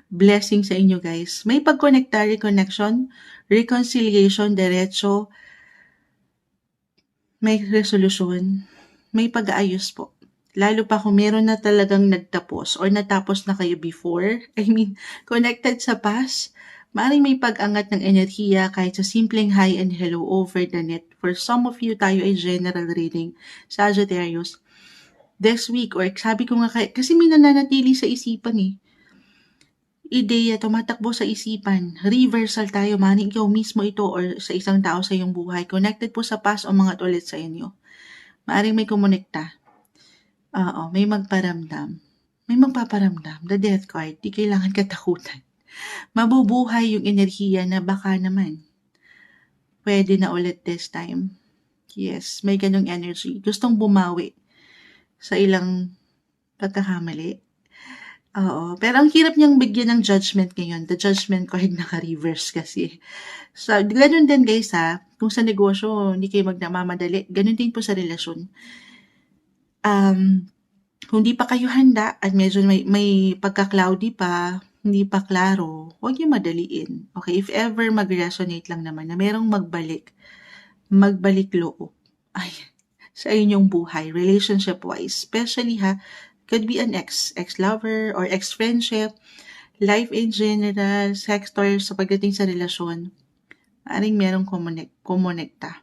S1: Blessing sa inyo guys. May pag-connecta, reconnection, reconciliation, diretso, may resolution, may pag-aayos po. Lalo pa kung meron na talagang nagtapos or natapos na kayo before, connected sa past, maaaring may pag-angat ng enerhiya kahit sa simpleng hi and hello over the net. For some of you, tayo ay general reading, Sagittarius. This week, or sabi ko nga kasi may nananatili sa isipan ideya, tumatakbo sa isipan. Reversal tayo, maaaring ikaw mismo ito or sa isang tao sa iyong buhay. Connected po sa past o mga ulit sa inyo. Maaaring may kumonekta. May magparamdam. May magpaparamdam. The death card, di kailangan katakutan. Mabubuhay yung enerhiya na baka naman. Pwede na ulit this time. Yes, may ganong energy. Gustong bumawi sa ilang pagkakamali. Pero ang hirap niyang bigyan ng judgment ngayon. The judgment card naka-reverse kasi. So, ganun din guys kung sa negosyo, hindi kayo magnamamadali. Ganun din po sa relasyon. Kung di pa kayo handa at medyo may pagka-cloudy pa, hindi pa klaro, huwag yung madaliin. Okay, if ever mag-resonate lang naman na merong magbalik loob. Sa inyong buhay, relationship-wise. Especially could be an ex-lover or ex-friendship, life in general, sector sa pagdating sa relasyon. Maaaring merong kumonekta.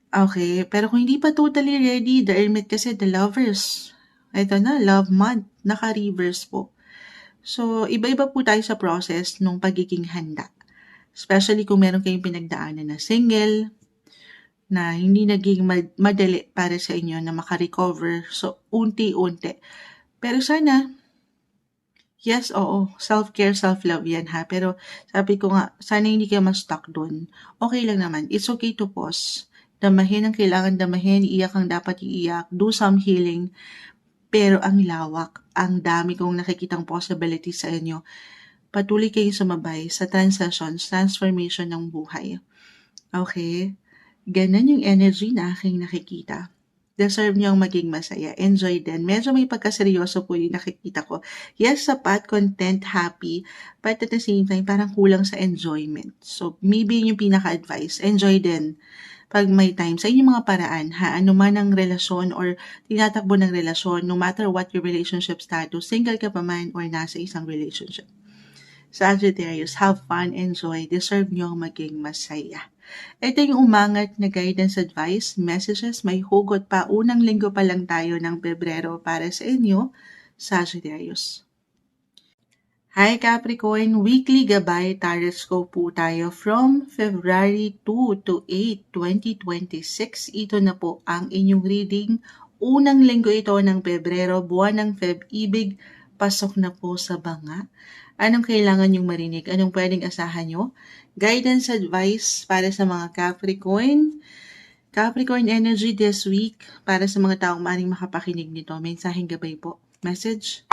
S1: Okay, pero kung hindi pa totally ready, the hermit kasi, the lovers. Ito na, love month, naka-reverse po. So, iba-iba po tayo sa process nung pagiging handa. Especially kung meron kayong pinagdaanan na single, na hindi naging madali para sa inyo na makarecover. So, unti-unti. Pero sana, yes, self-care, self-love yan Pero sabi ko nga, sana hindi kayo ma-stuck dun. Okay lang naman. It's okay to pause. Damahin ang kailangan damahin. Iyak ang dapat iiyak. Do some healing. Pero ang lawak, ang dami kong nakikitang possibilities sa inyo. Patuloy kayong sumabay sa transformation ng buhay. Okay? Ganun yung energy na aking nakikita. Deserve niyong maging masaya. Enjoy din. Medyo may pagkaseryoso po yung nakikita ko. Yes, sapat, content, happy, but at the same time, parang kulang sa enjoyment. So, maybe yung pinaka-advice, enjoy din pag may time sa inyong mga paraan, ano man ang relasyon or tinatakbo ng relasyon, no matter what your relationship status, single ka pa man or nasa isang relationship. Sagittarius, have fun, enjoy, deserve nyo maging masaya. Ito yung umangat na guidance advice, messages, may hugot pa. Unang linggo pa lang tayo ng Pebrero para sa inyo, Sagittarius. Hi Capricorn, weekly gabay tarot po tayo from February 2 to 8, 2026. Ito na po ang inyong reading. Unang linggo ito ng Pebrero, buwan ng Feb-ibig, pasok na po sa banga. Anong kailangan yung marinig? Anong pwedeng asahan nyo? Guidance advice para sa mga Capricorn. Capricorn energy this week para sa mga taong maaaring makapakinig nito. Mensaheng gabay po. Message.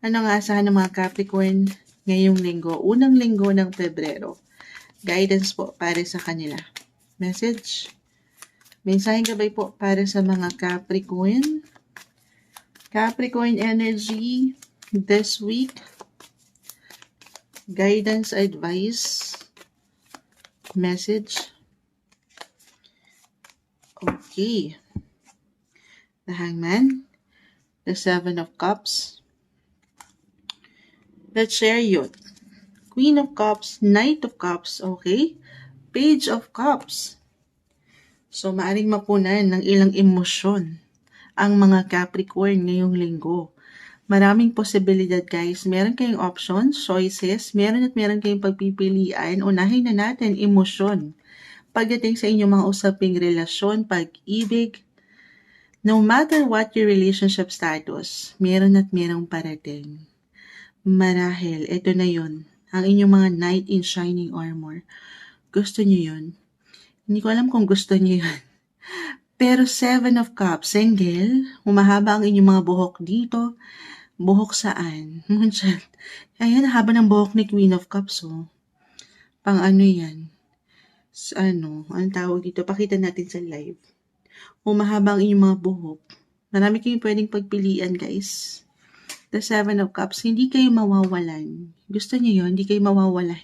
S1: Ano ang asahan ng mga Capricorn ngayong linggo? Unang linggo ng Pebrero. Guidance po para sa kanila. Message. Mensaheng gabay po para sa mga Capricorn. Capricorn energy this week. Guidance advice. Message. Okay. The Hangman. The Seven of Cups. The Chariot. Queen of Cups. Knight of Cups. Okay. Page of Cups. So, maaring mapunan ng ilang emosyon ang mga Capricorn ngayong linggo. Maraming posibilidad guys. Meron kayong options, choices, meron kayong pagpipilian. Unahin na natin, emosyon. Pagdating sa inyong mga usaping relasyon, pag-ibig, no matter what your relationship status, merong parating. Marahil, ito na yun. Ang inyong mga knight in shining armor. Gusto nyo yun? Hindi ko alam kung gusto nyo yun. Pero Seven of Cups, single, humahaba ang inyong mga buhok dito. Buhok saan? Ayan, haba ng buhok ni Queen of Cups, oh. Pang ano yan? Anong tawag dito? Pakita natin sa live. Humahaba ang inyong mga buhok. Marami kayong pwedeng pagpilian, guys. The Seven of Cups, hindi kayo mawawalan. Gusto niyo yun? Hindi kayo mawawalan.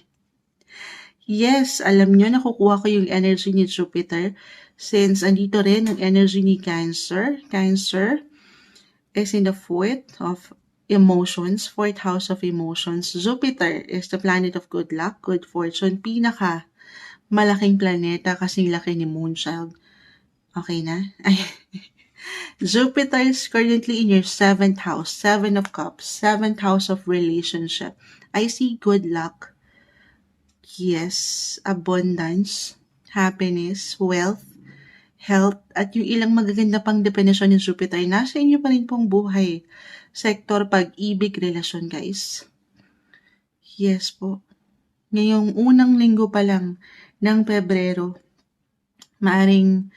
S1: Yes, alam nyo, nakukuha ko yung energy ni Jupiter since andito rin ang energy ni Cancer. Cancer is in the fourth of emotions, fourth house of emotions. Jupiter is the planet of good luck, good fortune, pinaka malaking planeta kasing laki ni Moonchild. Okay na? Jupiter is currently in your seventh house, Seven of Cups, seventh house of relationship. I see good luck. Yes, abundance, happiness, wealth, health, at yung ilang magaganda pang definisyon ng Jupiter, nasa inyo pa rin pong buhay. Sektor, pag-ibig, relasyon, guys. Yes po. Ngayong unang linggo pa lang ng Pebrero, maaring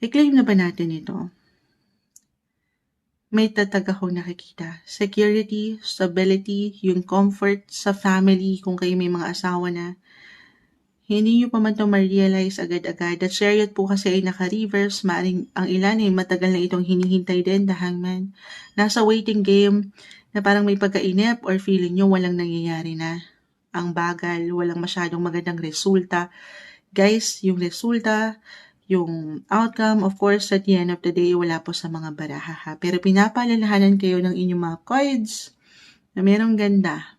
S1: i-claim na ba natin ito? May tatag akong nakikita. Security, stability, yung comfort sa family kung kayo may mga asawa na. Hindi nyo pa man ito ma-realize agad-agad. The Chariot po kasi ay naka-reverse. Maaring ang ilan ay matagal na itong hinihintay din, the Hangman. Nasa waiting game na parang may pagkainip or feeling nyo walang nangyayari na. Ang bagal, walang masyadong magandang resulta. Guys, yung resulta, yung outcome, of course, at the end of the day, wala po sa mga baraha ha. Pero pinapaalalahanan kayo ng inyong mga cards na merong ganda,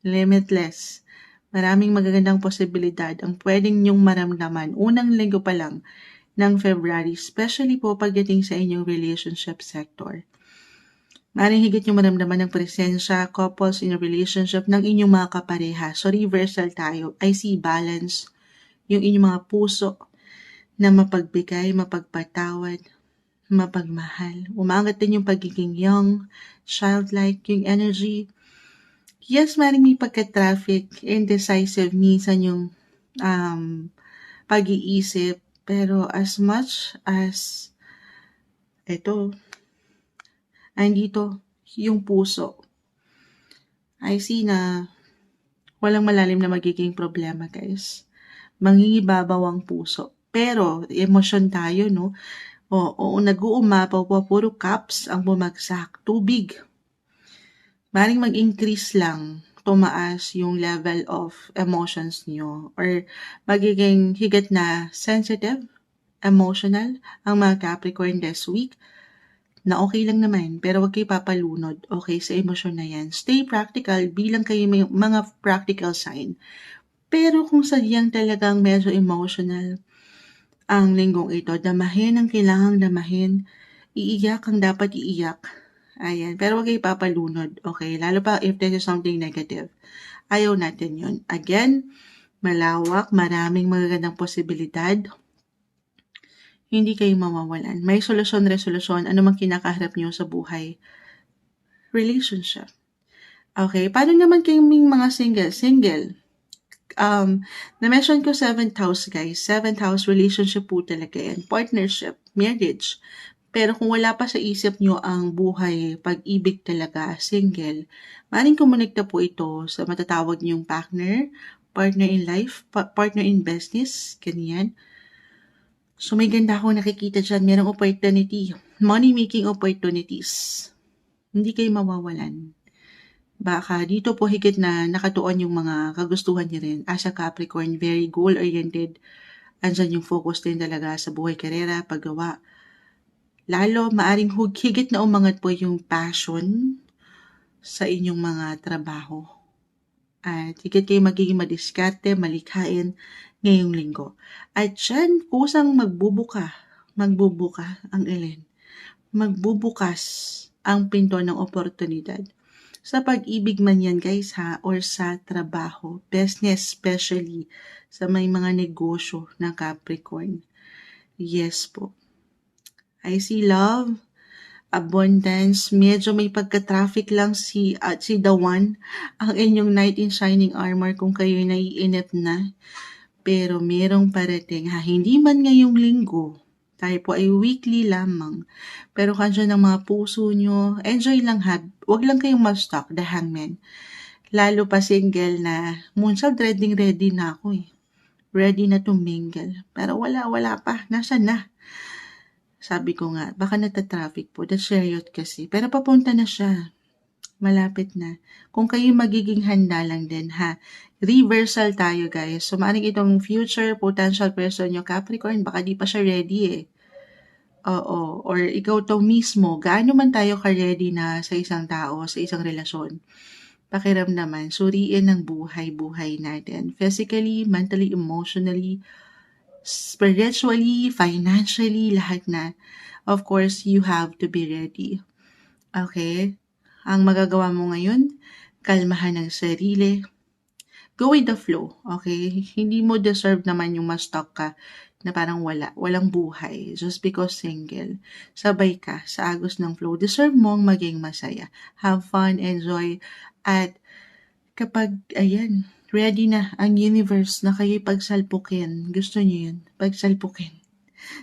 S1: limitless. Maraming magagandang posibilidad ang pwedeng nyong maramdaman unang linggo pa lang ng February, especially po pagdating sa inyong relationship sector. Maring higit yung maramdaman ng presensya, couples in a relationship ng inyong mga kapareha. So reversal tayo. I see balance, yung inyong mga puso na mapagbigay, mapagpatawad, mapagmahal. Umangat din yung pagiging young, childlike, yung energy. Yes, maring may pagka-traffic, indecisive, minsan yung pag-iisip. Pero as much as andito yung puso, I see na walang malalim na magiging problema, guys. Mangingibabaw ang puso. Pero, emosyon tayo, no? Oo, nag-uumapaw po, puro cups ang bumagsak. Tubig. Maring mag-increase lang, tumaas yung level of emotions niyo. Or magiging higit na sensitive, emotional, ang mga Capricorn this week. Na okay lang naman, pero wag kayo papalunod, okay, sa emosyon na yan. Stay practical, bilang kayo may mga practical sign. Pero kung sadyang talagang medyo emotional ang linggong ito, damahin ang kailangang damahin, iiyak ang dapat iiyak. Ayan, pero wag kayo papalunod, okay? Lalo pa if this is something negative. Ayaw natin yun. Again, malawak, maraming magagandang posibilidad. Hindi kayo mawawalan. May solusyon, resolution, ano mang kinakaharap nyo sa buhay. relationship. Okay, paano naman kaming mga single? Na-mention ko 7th house, guys. 7th house relationship po talaga yan. Partnership, marriage. Pero kung wala pa sa isip nyo ang buhay, pag-ibig talaga, single, maaaring kumonekta po ito sa matatawag nyong partner in life, partner in business, ganyan. So may ganda akong nakikita dyan, merong opportunity, money-making opportunities. Hindi kayo mawawalan. Baka dito po higit na nakatuon yung mga kagustuhan niya rin. As a Capricorn, very goal-oriented. Andyan yung focus din talaga sa buhay, karera, paggawa. Lalo, maaring higit na umangat po yung passion sa inyong mga trabaho. At higit kayo magiging madiskarte, malikhain ngayong linggo. At dyan, kusang magbubuka ang Ellen. Magbubukas ang pinto ng oportunidad. Sa pag-ibig man yan, guys, or sa trabaho, business, especially sa may mga negosyo ng Capricorn. Yes po. I see love, abundance, medyo may pagka-traffic lang si The One, ang inyong knight in shining armor kung kayo'y naiinip na. Pero merong parating, hindi man ngayong linggo, tayo po ay weekly lamang. Pero kandiyan ang mga puso nyo, enjoy lang huwag lang kayong ma-stalk, the hangman. Lalo pa single na, Moonsal, ready na ako eh. Ready na to mingle. Pero wala pa, nasaan na? Sabi ko nga, baka nata-traffic po, the chariot kasi. Pero papunta na siya. Malapit na. Kung kayo magiging handa lang din reversal tayo, guys. So maaaring itong future potential person nyo, Capricorn, baka di pa siya ready eh. Oo, or ikaw to mismo, gaano man tayo ka-ready na sa isang tao, sa isang relasyon. Pakiramdaman, suriin ang buhay natin. Physically, mentally, emotionally, spiritually, financially, lahat na. Of course, you have to be ready. Okay? Ang magagawa mo ngayon, kalmahan ang sarili. Go with the flow, okay? Hindi mo deserve naman yung ma-stuck ka na parang walang buhay just because single. Sabay ka sa agos ng flow. Deserve mong maging masaya. Have fun, enjoy, at kapag, ready na ang universe na kayo'y pagsalpukin, gusto niyo yun, pagsalpukin.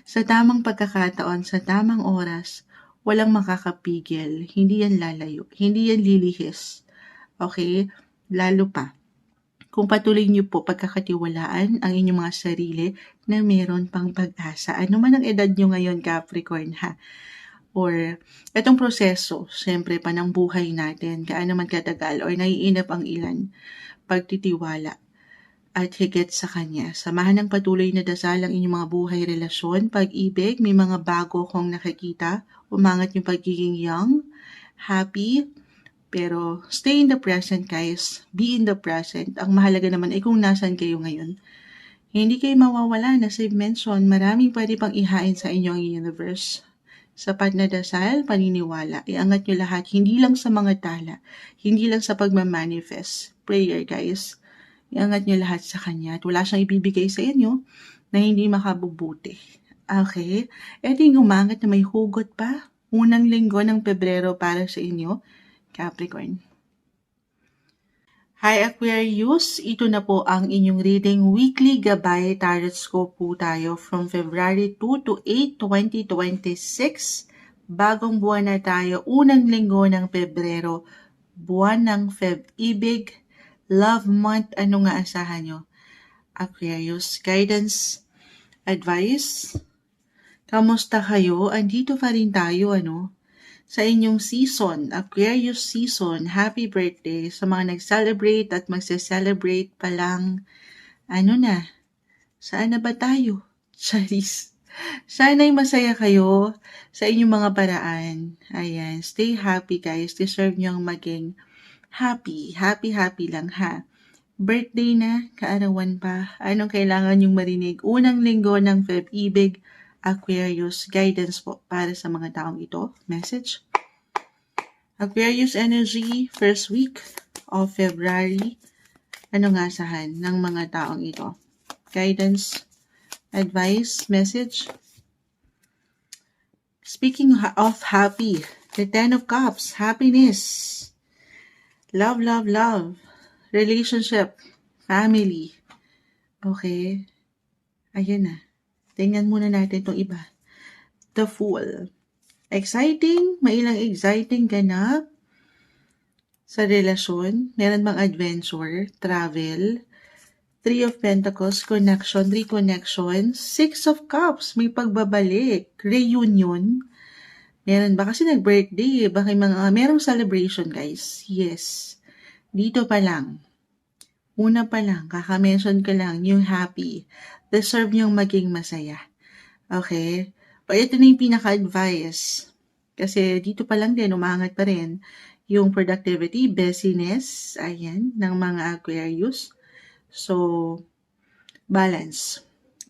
S1: Sa tamang pagkakataon, sa tamang oras, walang makakapigil, hindi yan lalayo, hindi yan lilihis. Okay? Lalo pa, kung patuloy niyo po pagkakatiwalaan ang inyong mga sarili na meron pang pag-asa. Ano man ang edad niyo ngayon, Capricorn, or itong proseso, syempre pa ng buhay natin, gaano man katagal or naiinap ang ilan, pagtitiwala at higit sa kanya. Samahan ng patuloy na dasal ang inyong mga buhay, relasyon, pag-ibig, may mga bago kong nakikita, umangat yung pagiging young, happy, pero stay in the present, guys. Be in the present. Ang mahalaga naman ay kung nasan kayo ngayon. Hindi kayo mawawala na save mention, maraming pwede pang ihain sa inyong universe. Sapat na dasal, paniniwala, iangat nyo lahat, hindi lang sa mga tala, hindi lang sa pagmamanifest. Prayer, guys. Iangat nyo lahat sa Kanya at wala siyang ibibigay sa inyo na hindi makabubuti. Okay? Ito yung umangat na may hugot pa. Unang linggo ng Pebrero para sa inyo, Capricorn. Hi Aquarius, ito na po ang inyong reading weekly gabay tarot scope po tayo from February 2 to 8, 2026. Bagong buwan na tayo, unang linggo ng Pebrero, buwan ng Feb-ibig, love month. Ano nga asahan nyo? Aquarius, guidance, advice. Kamusta kayo? Andito pa rin tayo, sa inyong season, Aquarius season. Happy birthday sa mga nag-celebrate at magse-celebrate pa lang. Saan na ba tayo? Charis. Sana'y masaya kayo sa inyong mga paraan. Ayan, stay happy, guys. Deserve nyo ang maging happy. Happy lang, Birthday na, kaarawan pa. Anong kailangan nyong marinig? Unang linggo ng Feb-ibig, Aquarius, guidance po para sa mga taong ito. Message. Aquarius energy, first week of February. Ano nga asahan ng mga taong ito? Guidance, advice, message. Speaking of happy, The Ten of Cups, happiness, love, love, love, relationship, family. Okay, ayan na. Tingnan muna natin itong iba. The Fool. Exciting, may ilang exciting ganap sa relasyon. Meron bang adventure, travel, Three of Pentacles, connection, reconnection, Six of Cups, may pagbabalik, reunion. Meron ba? Kasi nag-birthday, baka merong celebration, guys. Yes. Dito pa lang. Una pa lang, kaka-mention ko lang, yung happy. Deserve niyong maging masaya. Okay? O ito na yung pinaka-advice. Kasi dito pa lang din, umangat pa rin yung productivity, busyness, ayan, ng mga Aquarius. So, balance,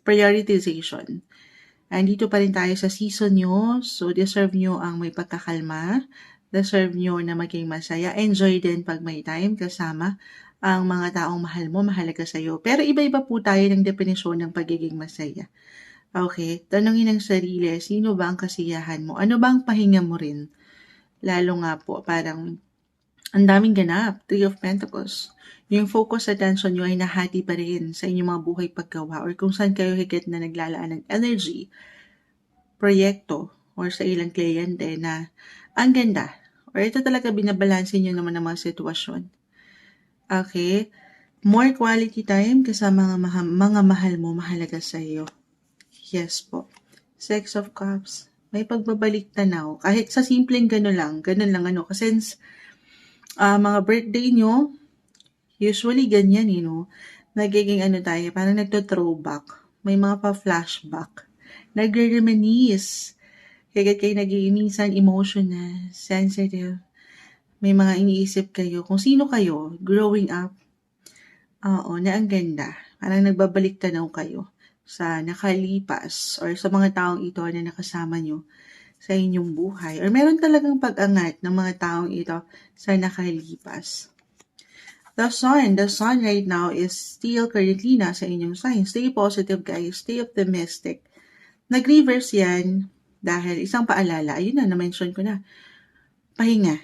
S1: prioritization. Andito pa rin tayo sa season nyo, so deserve nyo ang may pagkakalma, deserve nyo na maging masaya, enjoy din pag may time kasama ang mga taong mahal mo, mahalaga sa'yo. Pero iba-iba po tayo ng definisyon ng pagiging masaya. Okay, tanongin ang sarili, sino ba ang kasiyahan mo? Ano ba ang pahinga mo rin? Lalo nga po, parang ang daming ganap, Three of Pentacles. Yung focus attention nyo ay nahati pa rin sa inyong mga buhay paggawa or kung saan kayo higit na naglalaan ng energy, proyekto, or sa ilang kliyente na ang ganda. Or ito talaga binabalansin nyo naman ng mga sitwasyon. Okay? More quality time kasama mga mahal mo, mahalaga sa iyo. Yes po. Six of Cups. May pagbabalik tanaw. Kahit sa simpleng ganun lang kasi mga birthday nyo, usually ganyan, nagiging tayo, parang nagto-throwback. May mga pa-flashback. Nagre-reminisce. Kaya kayo nagiging minsan emotional, sensitive. May mga iniisip kayo kung sino kayo growing up. Oo, na ang ganda. Parang nagbabalik tanaw kayo sa nakalipas or sa mga taong ito na nakasama nyo sa inyong buhay. Or meron talagang pag-angat ng mga taong ito sa nakalipas. The sun right now is still currently nasa inyong sign. Stay positive, guys. Stay optimistic. Nag-reverse yan dahil isang paalala. Ayun na, na-mention ko na. Pahinga.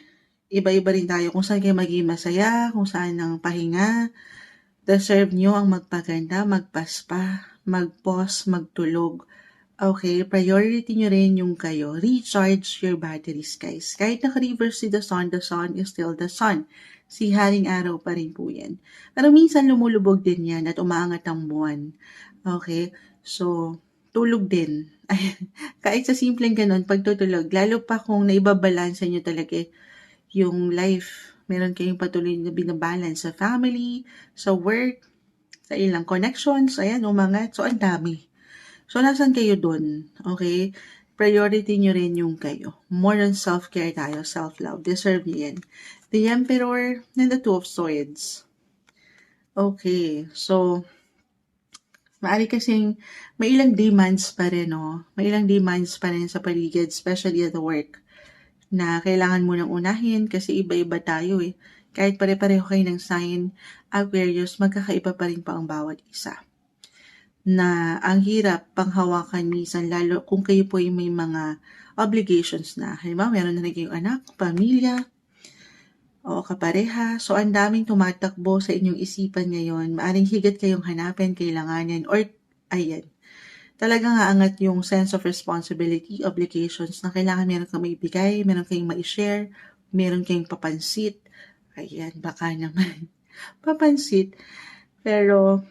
S1: Iba-iba rin tayo kung saan kayo maging masaya, kung saan ang pahinga. Deserve nyo ang magpaganda, magpaspa, mag-pause, magtulog. Okay, priority nyo rin yung kayo. Recharge your batteries, guys. Kahit naka-reverse si the sun is still the sun. Si haring araw pa rin po yan. Pero minsan lumulubog din yan at umaangat ang buwan. Okay, so tulog din. Kahit sa simpleng ganun, pagtutulog, lalo pa kung naibabalansa nyo talaga yung life. Meron kayong patuloy na binabalance sa family, sa work, sa ilang connections, ayan, umangat. So, ang dami. So, nasan kayo dun? Okay? Priority nyo rin yung kayo. More on self-care tayo, self-love. Deserve nyo yan. The Emperor and the Two of Swords. Okay, so, maari kasing may ilang demands pa rin, no? May ilang demands pa rin sa paligid, especially at work, na kailangan mo nang unahin kasi iba-iba tayo eh. Kahit pare-pareho kayo ng sign, Aquarius, magkakaiba pa rin pa ang bawat isa. Na ang hirap panghawakan minsan, lalo kung kayo po ay may mga obligations na. Halimbawa, meron na rin kayong anak, pamilya, o kapareha. So, ang daming tumatakbo sa inyong isipan ngayon. Maaring higit kayong hanapin, kailanganin, or ayan. Talagang aangat yung sense of responsibility, obligations na kailangan meron kang maibigay, meron kayong ma-share, meron kayong papansit. Ayan, baka naman. Papansit. Pero,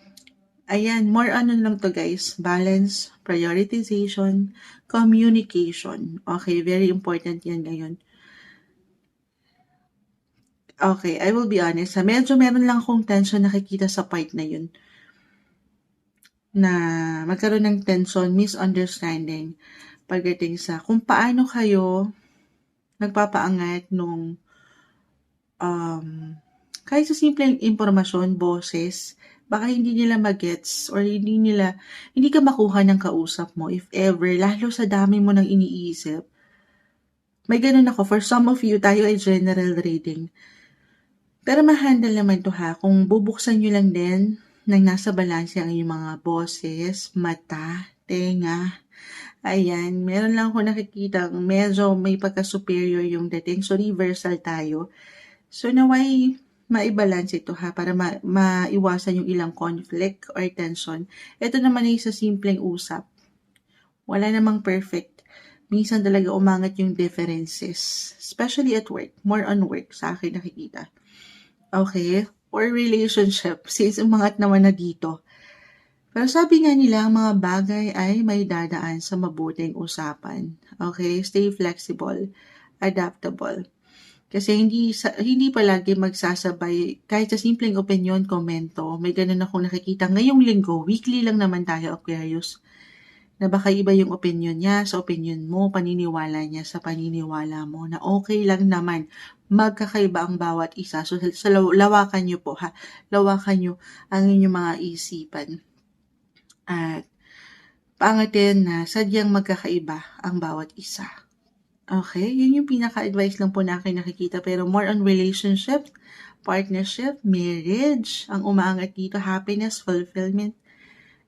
S1: ayan, more lang to guys. Balance, prioritization, communication. Okay, very important yan ngayon. Okay, I will be honest. Medyo meron lang akong tension nakikita sa part na yun. Na magkaroon ng tension, misunderstanding pagdating sa kung paano kayo nagpapaangat nung kahit sa simpleng impormasyon, boses, baka hindi nila magets or hindi ka makuha ng kausap mo if ever, lalo sa dami mo nang iniisip. May ganun ako. For some of you, tayo ay general reading. Pero ma-handle naman to ha, kung bubuksan nyo lang din nang nasa balanse ang inyong mga boses, mata, tenga, Ayan, meron lang ako nakikitang medyo may pagka-superior yung dating. So, reversal tayo. So, naway maibalance ito ha, para maiwasan yung ilang conflict or tension. Ito naman ay sa simpleng usap. Wala namang perfect. Minsan talaga umangat yung differences. Especially at work. More on work sa akin nakikita. Okay? Or relationship. Since umangat naman na dito. Pero sabi nga nila, ang mga bagay ay may dadaan sa mabuting usapan. Okay? Stay flexible, adaptable. Kasi hindi palagi magsasabay, kahit sa simpleng opinion, komento. May ganun akong nakikita. Ngayong linggo, weekly lang naman tayo, Aquarius, na baka iba yung opinion niya sa opinion mo, paniniwala niya sa paniniwala mo, na okay lang naman. Magkakaiba ang bawat isa. So, lawakan niyo po ha. Lawakan niyo ang inyong mga isipan. At pangatin na sadyang magkakaiba ang bawat isa. Okay, yun yung pinaka-advice lang po na akin nakikita. Pero more on relationship, partnership, marriage, ang umaangat dito, happiness, fulfillment,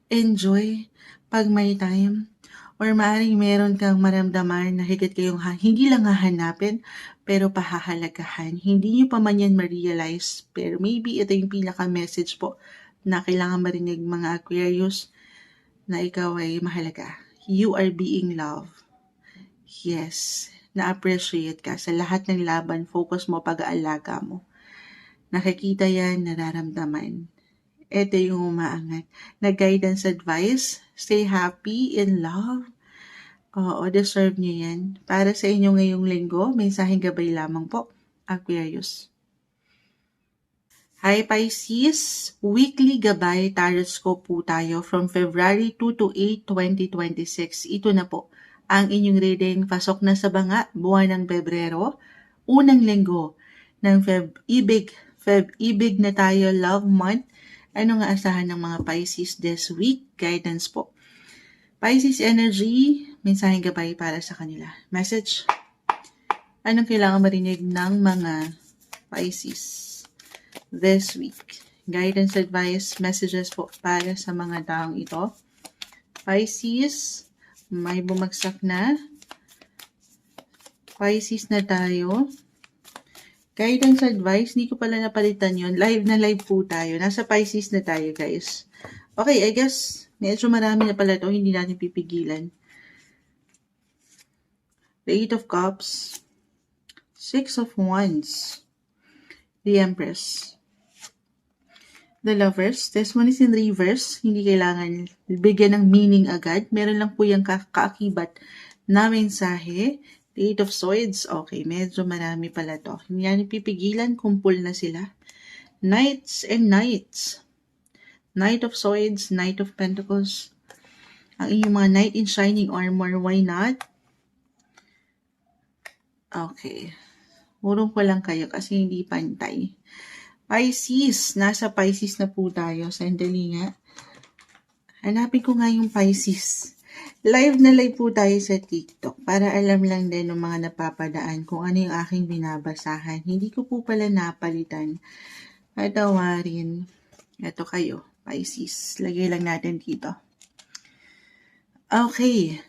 S1: enjoy, pag may time, or maaaring meron kang maramdaman na higit kayong hindi lang hahanapin, pero pahahalagahan. Hindi nyo pa man yan ma-realize, pero maybe ito yung pinaka-message po na kailangan marinig mga Aquarius, na ikaw ay mahalaga. You are being loved. Yes, na-appreciate ka sa lahat ng laban, focus mo, pag-aalaga mo. Nakikita yan, nararamdaman. Ito yung umaangat. Na guidance advice, stay happy, in love. Oo, deserve niyo yan. Para sa inyo ngayong linggo, mensaheng gabay lamang po, Aquarius. Hi Pisces, weekly gabay tarot po tayo from February 2 to 8, 2026. Ito na po ang inyong reading. Pasok na sa banga, buwan ng Pebrero, unang linggo ng Feb-ibig na tayo, love month. Ano nga asahan ng mga Pisces this week? Guidance po. Pisces energy, mensaheng gabay para sa kanila. Message. Anong kailangan marinig ng mga Pisces this week? Guidance, advice, messages po para sa mga taong ito. Pisces, may bumagsak na. Pisces na tayo. Guidance, advice, hindi ko pala napalitan yun. Live na live po tayo. Nasa Pisces na tayo, guys. Okay, I guess, medyo marami na pala ito. Hindi natin pipigilan. The Eight of Cups. Six of Wands. The Empress. The Lovers. This one is in reverse. Hindi kailangan bigyan ng meaning agad. Meron lang po yung kaakibat na mensahe. The Eight of Swords. Okay, medyo marami pala to. Hindi yan pipigilan. Kumpul na sila. Knights and Knights. Knight of Swords. Knight of Pentacles. Ang inyong mga Knight in Shining Armor. Why not? Okay. Urong ko lang kayo kasi hindi pantay. Pisces. Nasa Pisces na po tayo. Sandali nga. Hanapin ko nga yung Pisces. Live na live po tayo sa TikTok para alam lang din ng mga napapadaan kung ano yung aking binabasahan. Hindi ko po pala napalitan. Patawarin. Ito kayo, Pisces. Lagay lang natin dito. Okay.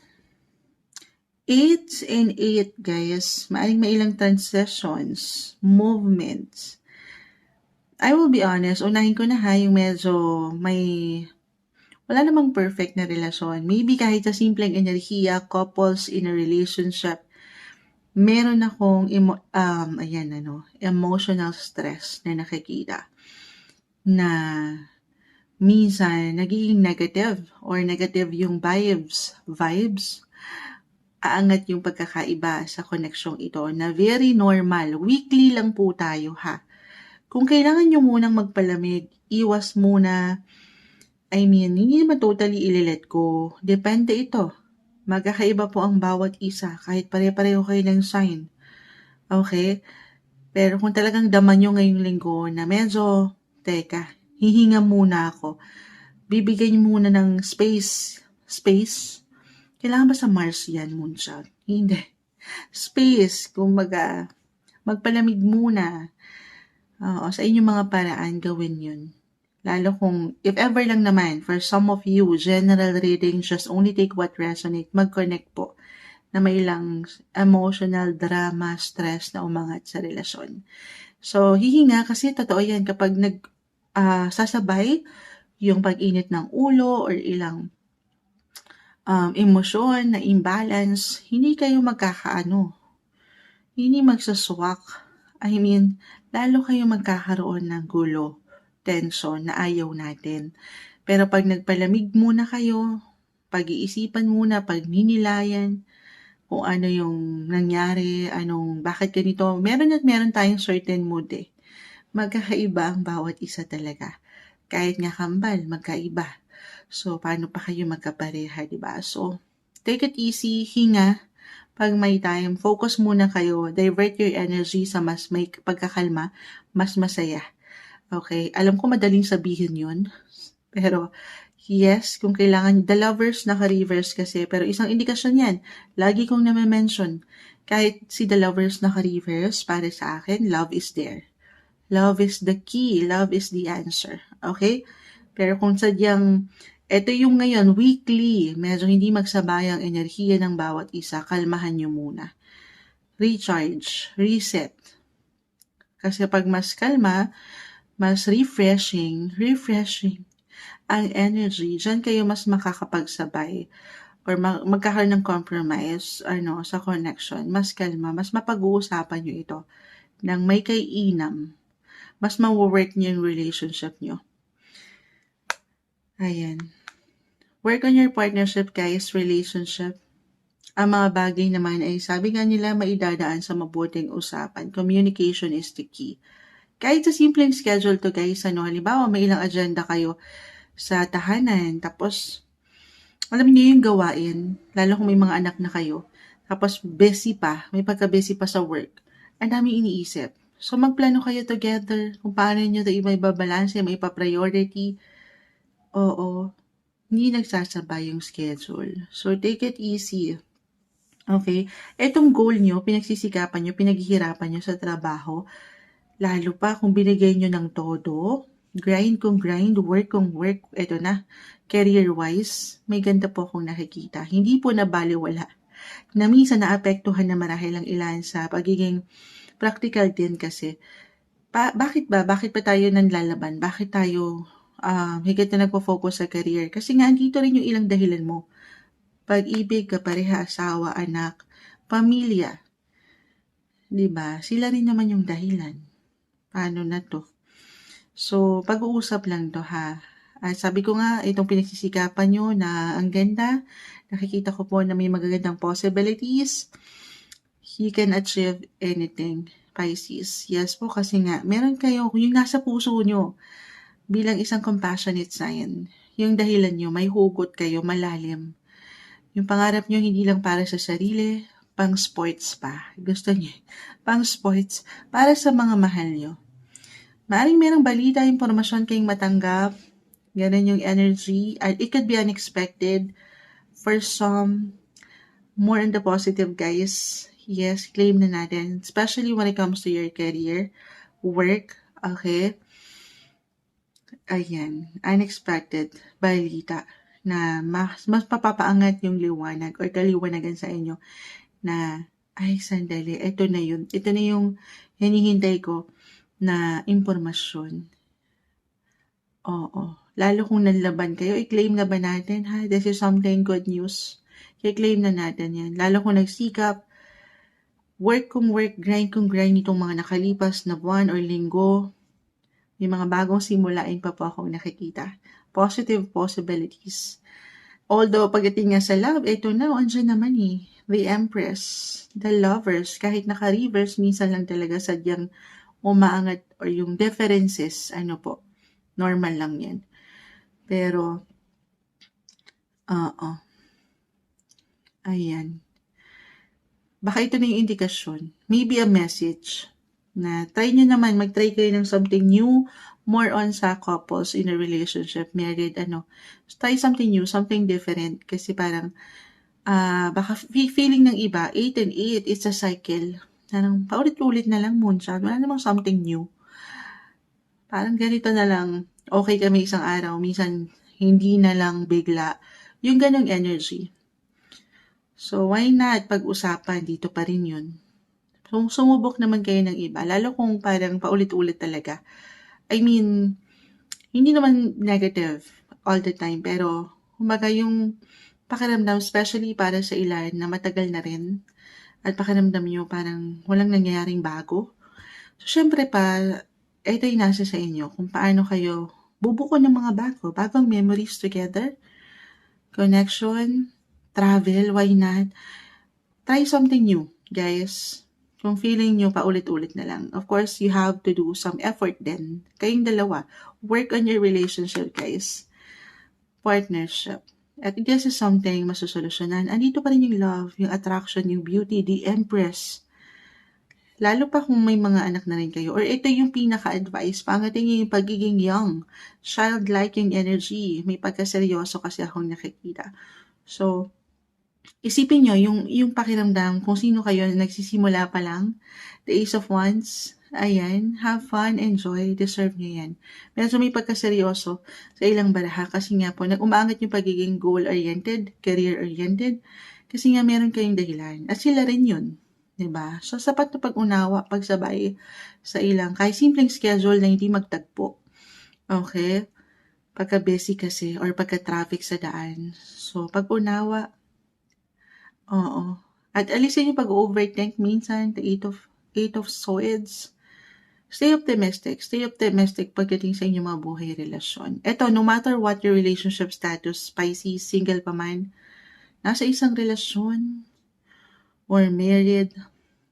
S1: 8 and 8, guys. Maaring may ilang transitions, movements. I will be honest, unahin ko na ha, yung medyo wala namang perfect na relasyon. Maybe kahit sa simpleng enerhiya, couples in a relationship, meron akong emotional stress na nakikita. Na minsan, nagiging negative or negative yung vibes. Aangat yung pagkakaiba sa koneksyong ito na very normal. Weekly lang po tayo ha. Kung kailangan nyo munang magpalamig, iwas muna. Hindi naman totally ililet ko. Depende ito. Magkakaiba po ang bawat isa kahit pare-pareho kayo ng sign. Okay? Pero kung talagang daman nyo ngayong linggo na medyo, hihinga muna ako. Bibigyan nyo muna ng space. Kailangan ba sa Mars yan, Moonshot? Hindi. Space. Kumbaga, magpalamig muna. Sa inyong mga paraan, gawin yun. Lalo kung, if ever lang naman, for some of you, general reading, just only take what resonate, mag-connect po na may ilang emotional drama, stress na umangat sa relasyon. So, hihinga kasi totoo yan kapag sasabay yung pag-init ng ulo or ilang emosyon na imbalance, hindi kayo hindi magsaswak. I mean, lalo kayo magkakaroon ng gulo, tension na ayaw natin. Pero pag nagpalamig muna kayo, pag-iisipan muna, pagninilayan, kung ano yung nangyari, bakit ganito. Meron at meron tayong certain mood eh. Magkakaiba ang bawat isa talaga. Kahit nga kambal, magkaiba. So, paano pa kayo magkapareha, diba? So, take it easy, hinga. Pag may time, focus muna kayo. Divert your energy sa mas may pagkakalma, mas masaya. Okay? Alam ko madaling sabihin yun. Pero, yes, kung kailangan, the lovers naka-reverse kasi. Pero isang indikasyon yan. Lagi kong name-mention. Kahit si the lovers naka-reverse, para sa akin, love is there. Love is the key. Love is the answer. Okay? Pero kung sadyang, ito yung ngayon, weekly, medyo hindi magsabay ang enerhiya ng bawat isa, kalmahan nyo muna. Recharge, reset. Kasi pag mas kalma, mas refreshing ang energy, dyan kayo mas makakapagsabay or magkakaroon ng compromise sa connection. Mas kalma, mas mapag-uusapan nyo ito nang may kaiinam. Mas ma-work nyo yung relationship nyo. Ayan. Work on your partnership, guys, relationship. Ang mga bagay naman ay sabi nga nila maidadaan sa mabuting usapan. Communication is the key. Kahit sa simpleng schedule to, guys, halimbawa may ilang agenda kayo sa tahanan, tapos alam niyo yung gawain, lalo kung may mga anak na kayo, tapos busy pa, may pagka-busy pa sa work, ang daming iniisip. So magplano kayo together kung paano nyo ito ibabalanse, may ipa-priority. Oo, hindi nagsasabay yung schedule. So take it easy. Okay? Etong goal nyo, pinagsisikapan nyo, pinaghihirapan nyo sa trabaho, lalo pa kung binigay nyo ng todo, grind kung grind, work kung work, eto na, career-wise, may ganda po akong nakikita. Hindi po nabaliwala. Na minsan naapektuhan na marahil ang ilan sa pagiging practical din kasi. Bakit ba tayo nanlalaban? Bakit tayo higit na nagpo-focus sa career? Kasi nga, andito rin yung ilang dahilan mo. Pag-ibig, kapareha, asawa, anak, pamilya. Diba? Sila rin naman yung dahilan. Paano na to? So, pag-uusap lang to ha. Sabi ko nga, itong pinagsisikapan nyo na ang ganda, nakikita ko po na may magagandang possibilities. You can achieve anything, Pisces. Yes po, kasi nga, meron kayo, yung nasa puso nyo, bilang isang compassionate sign, yung dahilan nyo, may hugot kayo, malalim. Yung pangarap nyo, hindi lang para sa sarili, pang sports pa. Gusto nyo, pang sports, para sa mga mahal nyo. Maaring merong balita, impormasyon kayong matanggap, ganun yung energy, and it could be unexpected. For some, more on the positive, guys. Yes, claim na natin, especially when it comes to your career, work, okay? Ayan, unexpected balita na mas papapaangat yung liwanag or kaliwanagan sa inyo na, ay, sandali, ito na yun. Ito na yung hinihintay ko na impormasyon. Oo. Lalo kung nanlaban kayo, i-claim na ba natin, ha? This is something good news. I-claim na natin yan. Lalo kung nagsikap, work kung work, grind kung grind itong mga nakalipas na buwan or linggo. May mga bagong simulain pa po akong nakikita. Positive possibilities. Although, pagdating nga sa love, ito na, andyan naman eh. The Empress, the lovers, kahit naka-reverse, minsan lang talaga sadyang umaangat or yung differences, normal lang yan. Pero, ayan. Baka ito na yung indikasyon. Maybe a message na try nyo naman, mag-try kayo ng something new, more on sa couples in a relationship, married, try something new, something different. Kasi parang, baka feeling ng iba, 8 and 8, it's a cycle. Parang paulit-ulit na lang moonshot, wala namang something new. Parang ganito na lang, okay kami isang araw, minsan hindi na lang bigla, yung ganong energy. So, why not pag-usapan, dito pa rin yun. So, sumubok naman kayo ng iba, lalo kung parang paulit-ulit talaga. I mean, hindi naman negative all the time, pero kumbaga yung pakiramdam, especially para sa ilan na matagal na rin, at pakiramdam nyo parang walang nangyayaring bago. So, syempre pa, ito yung nasa sa inyo kung paano kayo bubuko ng mga bagong memories together, connection, travel, why not? Try something new, guys. Kung feeling nyo paulit-ulit na lang. Of course, you have to do some effort din. Kayong dalawa. Work on your relationship, guys. Partnership. At this is something masusolusyonan. Andito pa rin yung love, yung attraction, yung beauty, the empress. Lalo pa kung may mga anak na rin kayo. Or ito yung pinaka-advice. Pangating yung pagiging young. Childlike yung energy. May pagkaseryoso kasi akong nakikita. So, isipin nyo yung pakiramdam kung sino kayo na nagsisimula pa lang. The Ace of Wands. Ayan. Have fun. Enjoy. Deserve nyo yan. Medyo may pagkaseryoso sa ilang baraha. Kasi nga po, umaangat yung pagiging goal-oriented, career-oriented. Kasi nga meron kayong dahilan. At sila rin yun. Diba? So, sapat na pag-unawa, pagsabay sa ilang, kahit simpleng schedule na hindi magtagpo. Okay? Pagka-busy kasi or pagka-traffic sa daan. So, pag-unawa, oo. At alisin yung pag-overthink minsan, the eight of swords. Stay optimistic. Stay optimistic pagdating sa inyong mga buhay relasyon. Eto, no matter what your relationship status, Pisces, single pa man, nasa isang relasyon, or married,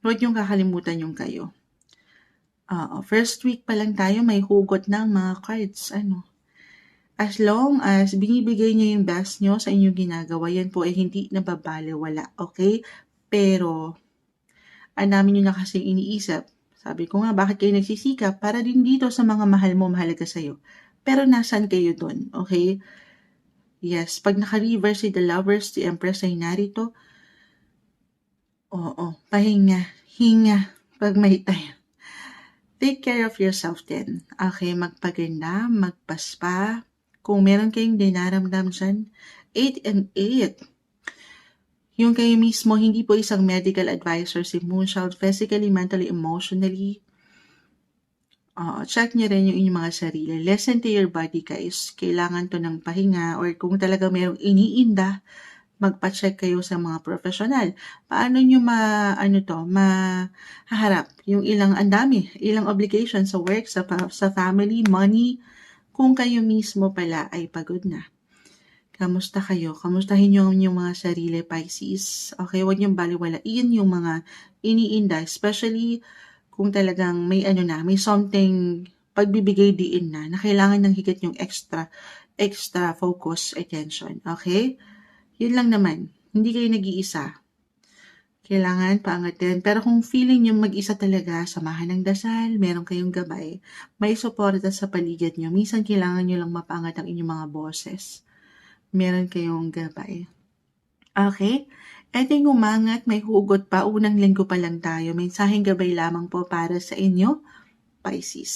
S1: huwag niyong kakalimutan yung kayo. First week pa lang tayo, may hugot ng mga cards. As long as binibigay niyo yung best niyo sa inyong ginagawa, yan po ay hindi nababaliwala, okay? Pero, ang dami niyo na kasi iniisip. Sabi ko nga, bakit kayo nagsisikap? Para din dito sa mga mahal mo, mahalaga sa'yo. Pero nasan kayo dun, okay? Yes, pag naka-reverse si The Lovers, si Empress ay narito, oo, pahinga, hinga, pag may time. Take care of yourself din. Okay, magpaganda, magpaspa. Kung meron kayong dinaramdam dyan, 8 and 8. Yung kayo mismo, hindi po isang medical advisor si Moonchild, physically, mentally, emotionally. Check nyo rin yung inyong mga sarili. Listen to your body, guys. Kailangan to ng pahinga or kung talaga merong iniinda, magpa-check kayo sa mga professional. Paano nyo mahaharap yung ilang ilang obligation sa work, sa family, money, kung kayo mismo pala ay pagod na. Kamusta kayo? Kamustahin nyo yung mga sarili, Pisces. Okay, huwag nyo baliwalain yung mga iniinda, especially kung talagang may may something pagbibigay diin na kailangan ng higit yung extra focus, attention. Okay? Yun lang naman. Hindi kayo nag-iisa. Kailangan paangatin. Pero kung feeling nyo mag-isa talaga, samahan ng dasal, meron kayong gabay, may suporta sa paligid nyo. Minsan kailangan nyo lang mapaangat ang inyong mga boses. Meron kayong gabay. Okay? Eto yung umangat, may hugot pa. Unang linggo pa lang tayo. Mensaheng gabay lamang po para sa inyo, Pisces.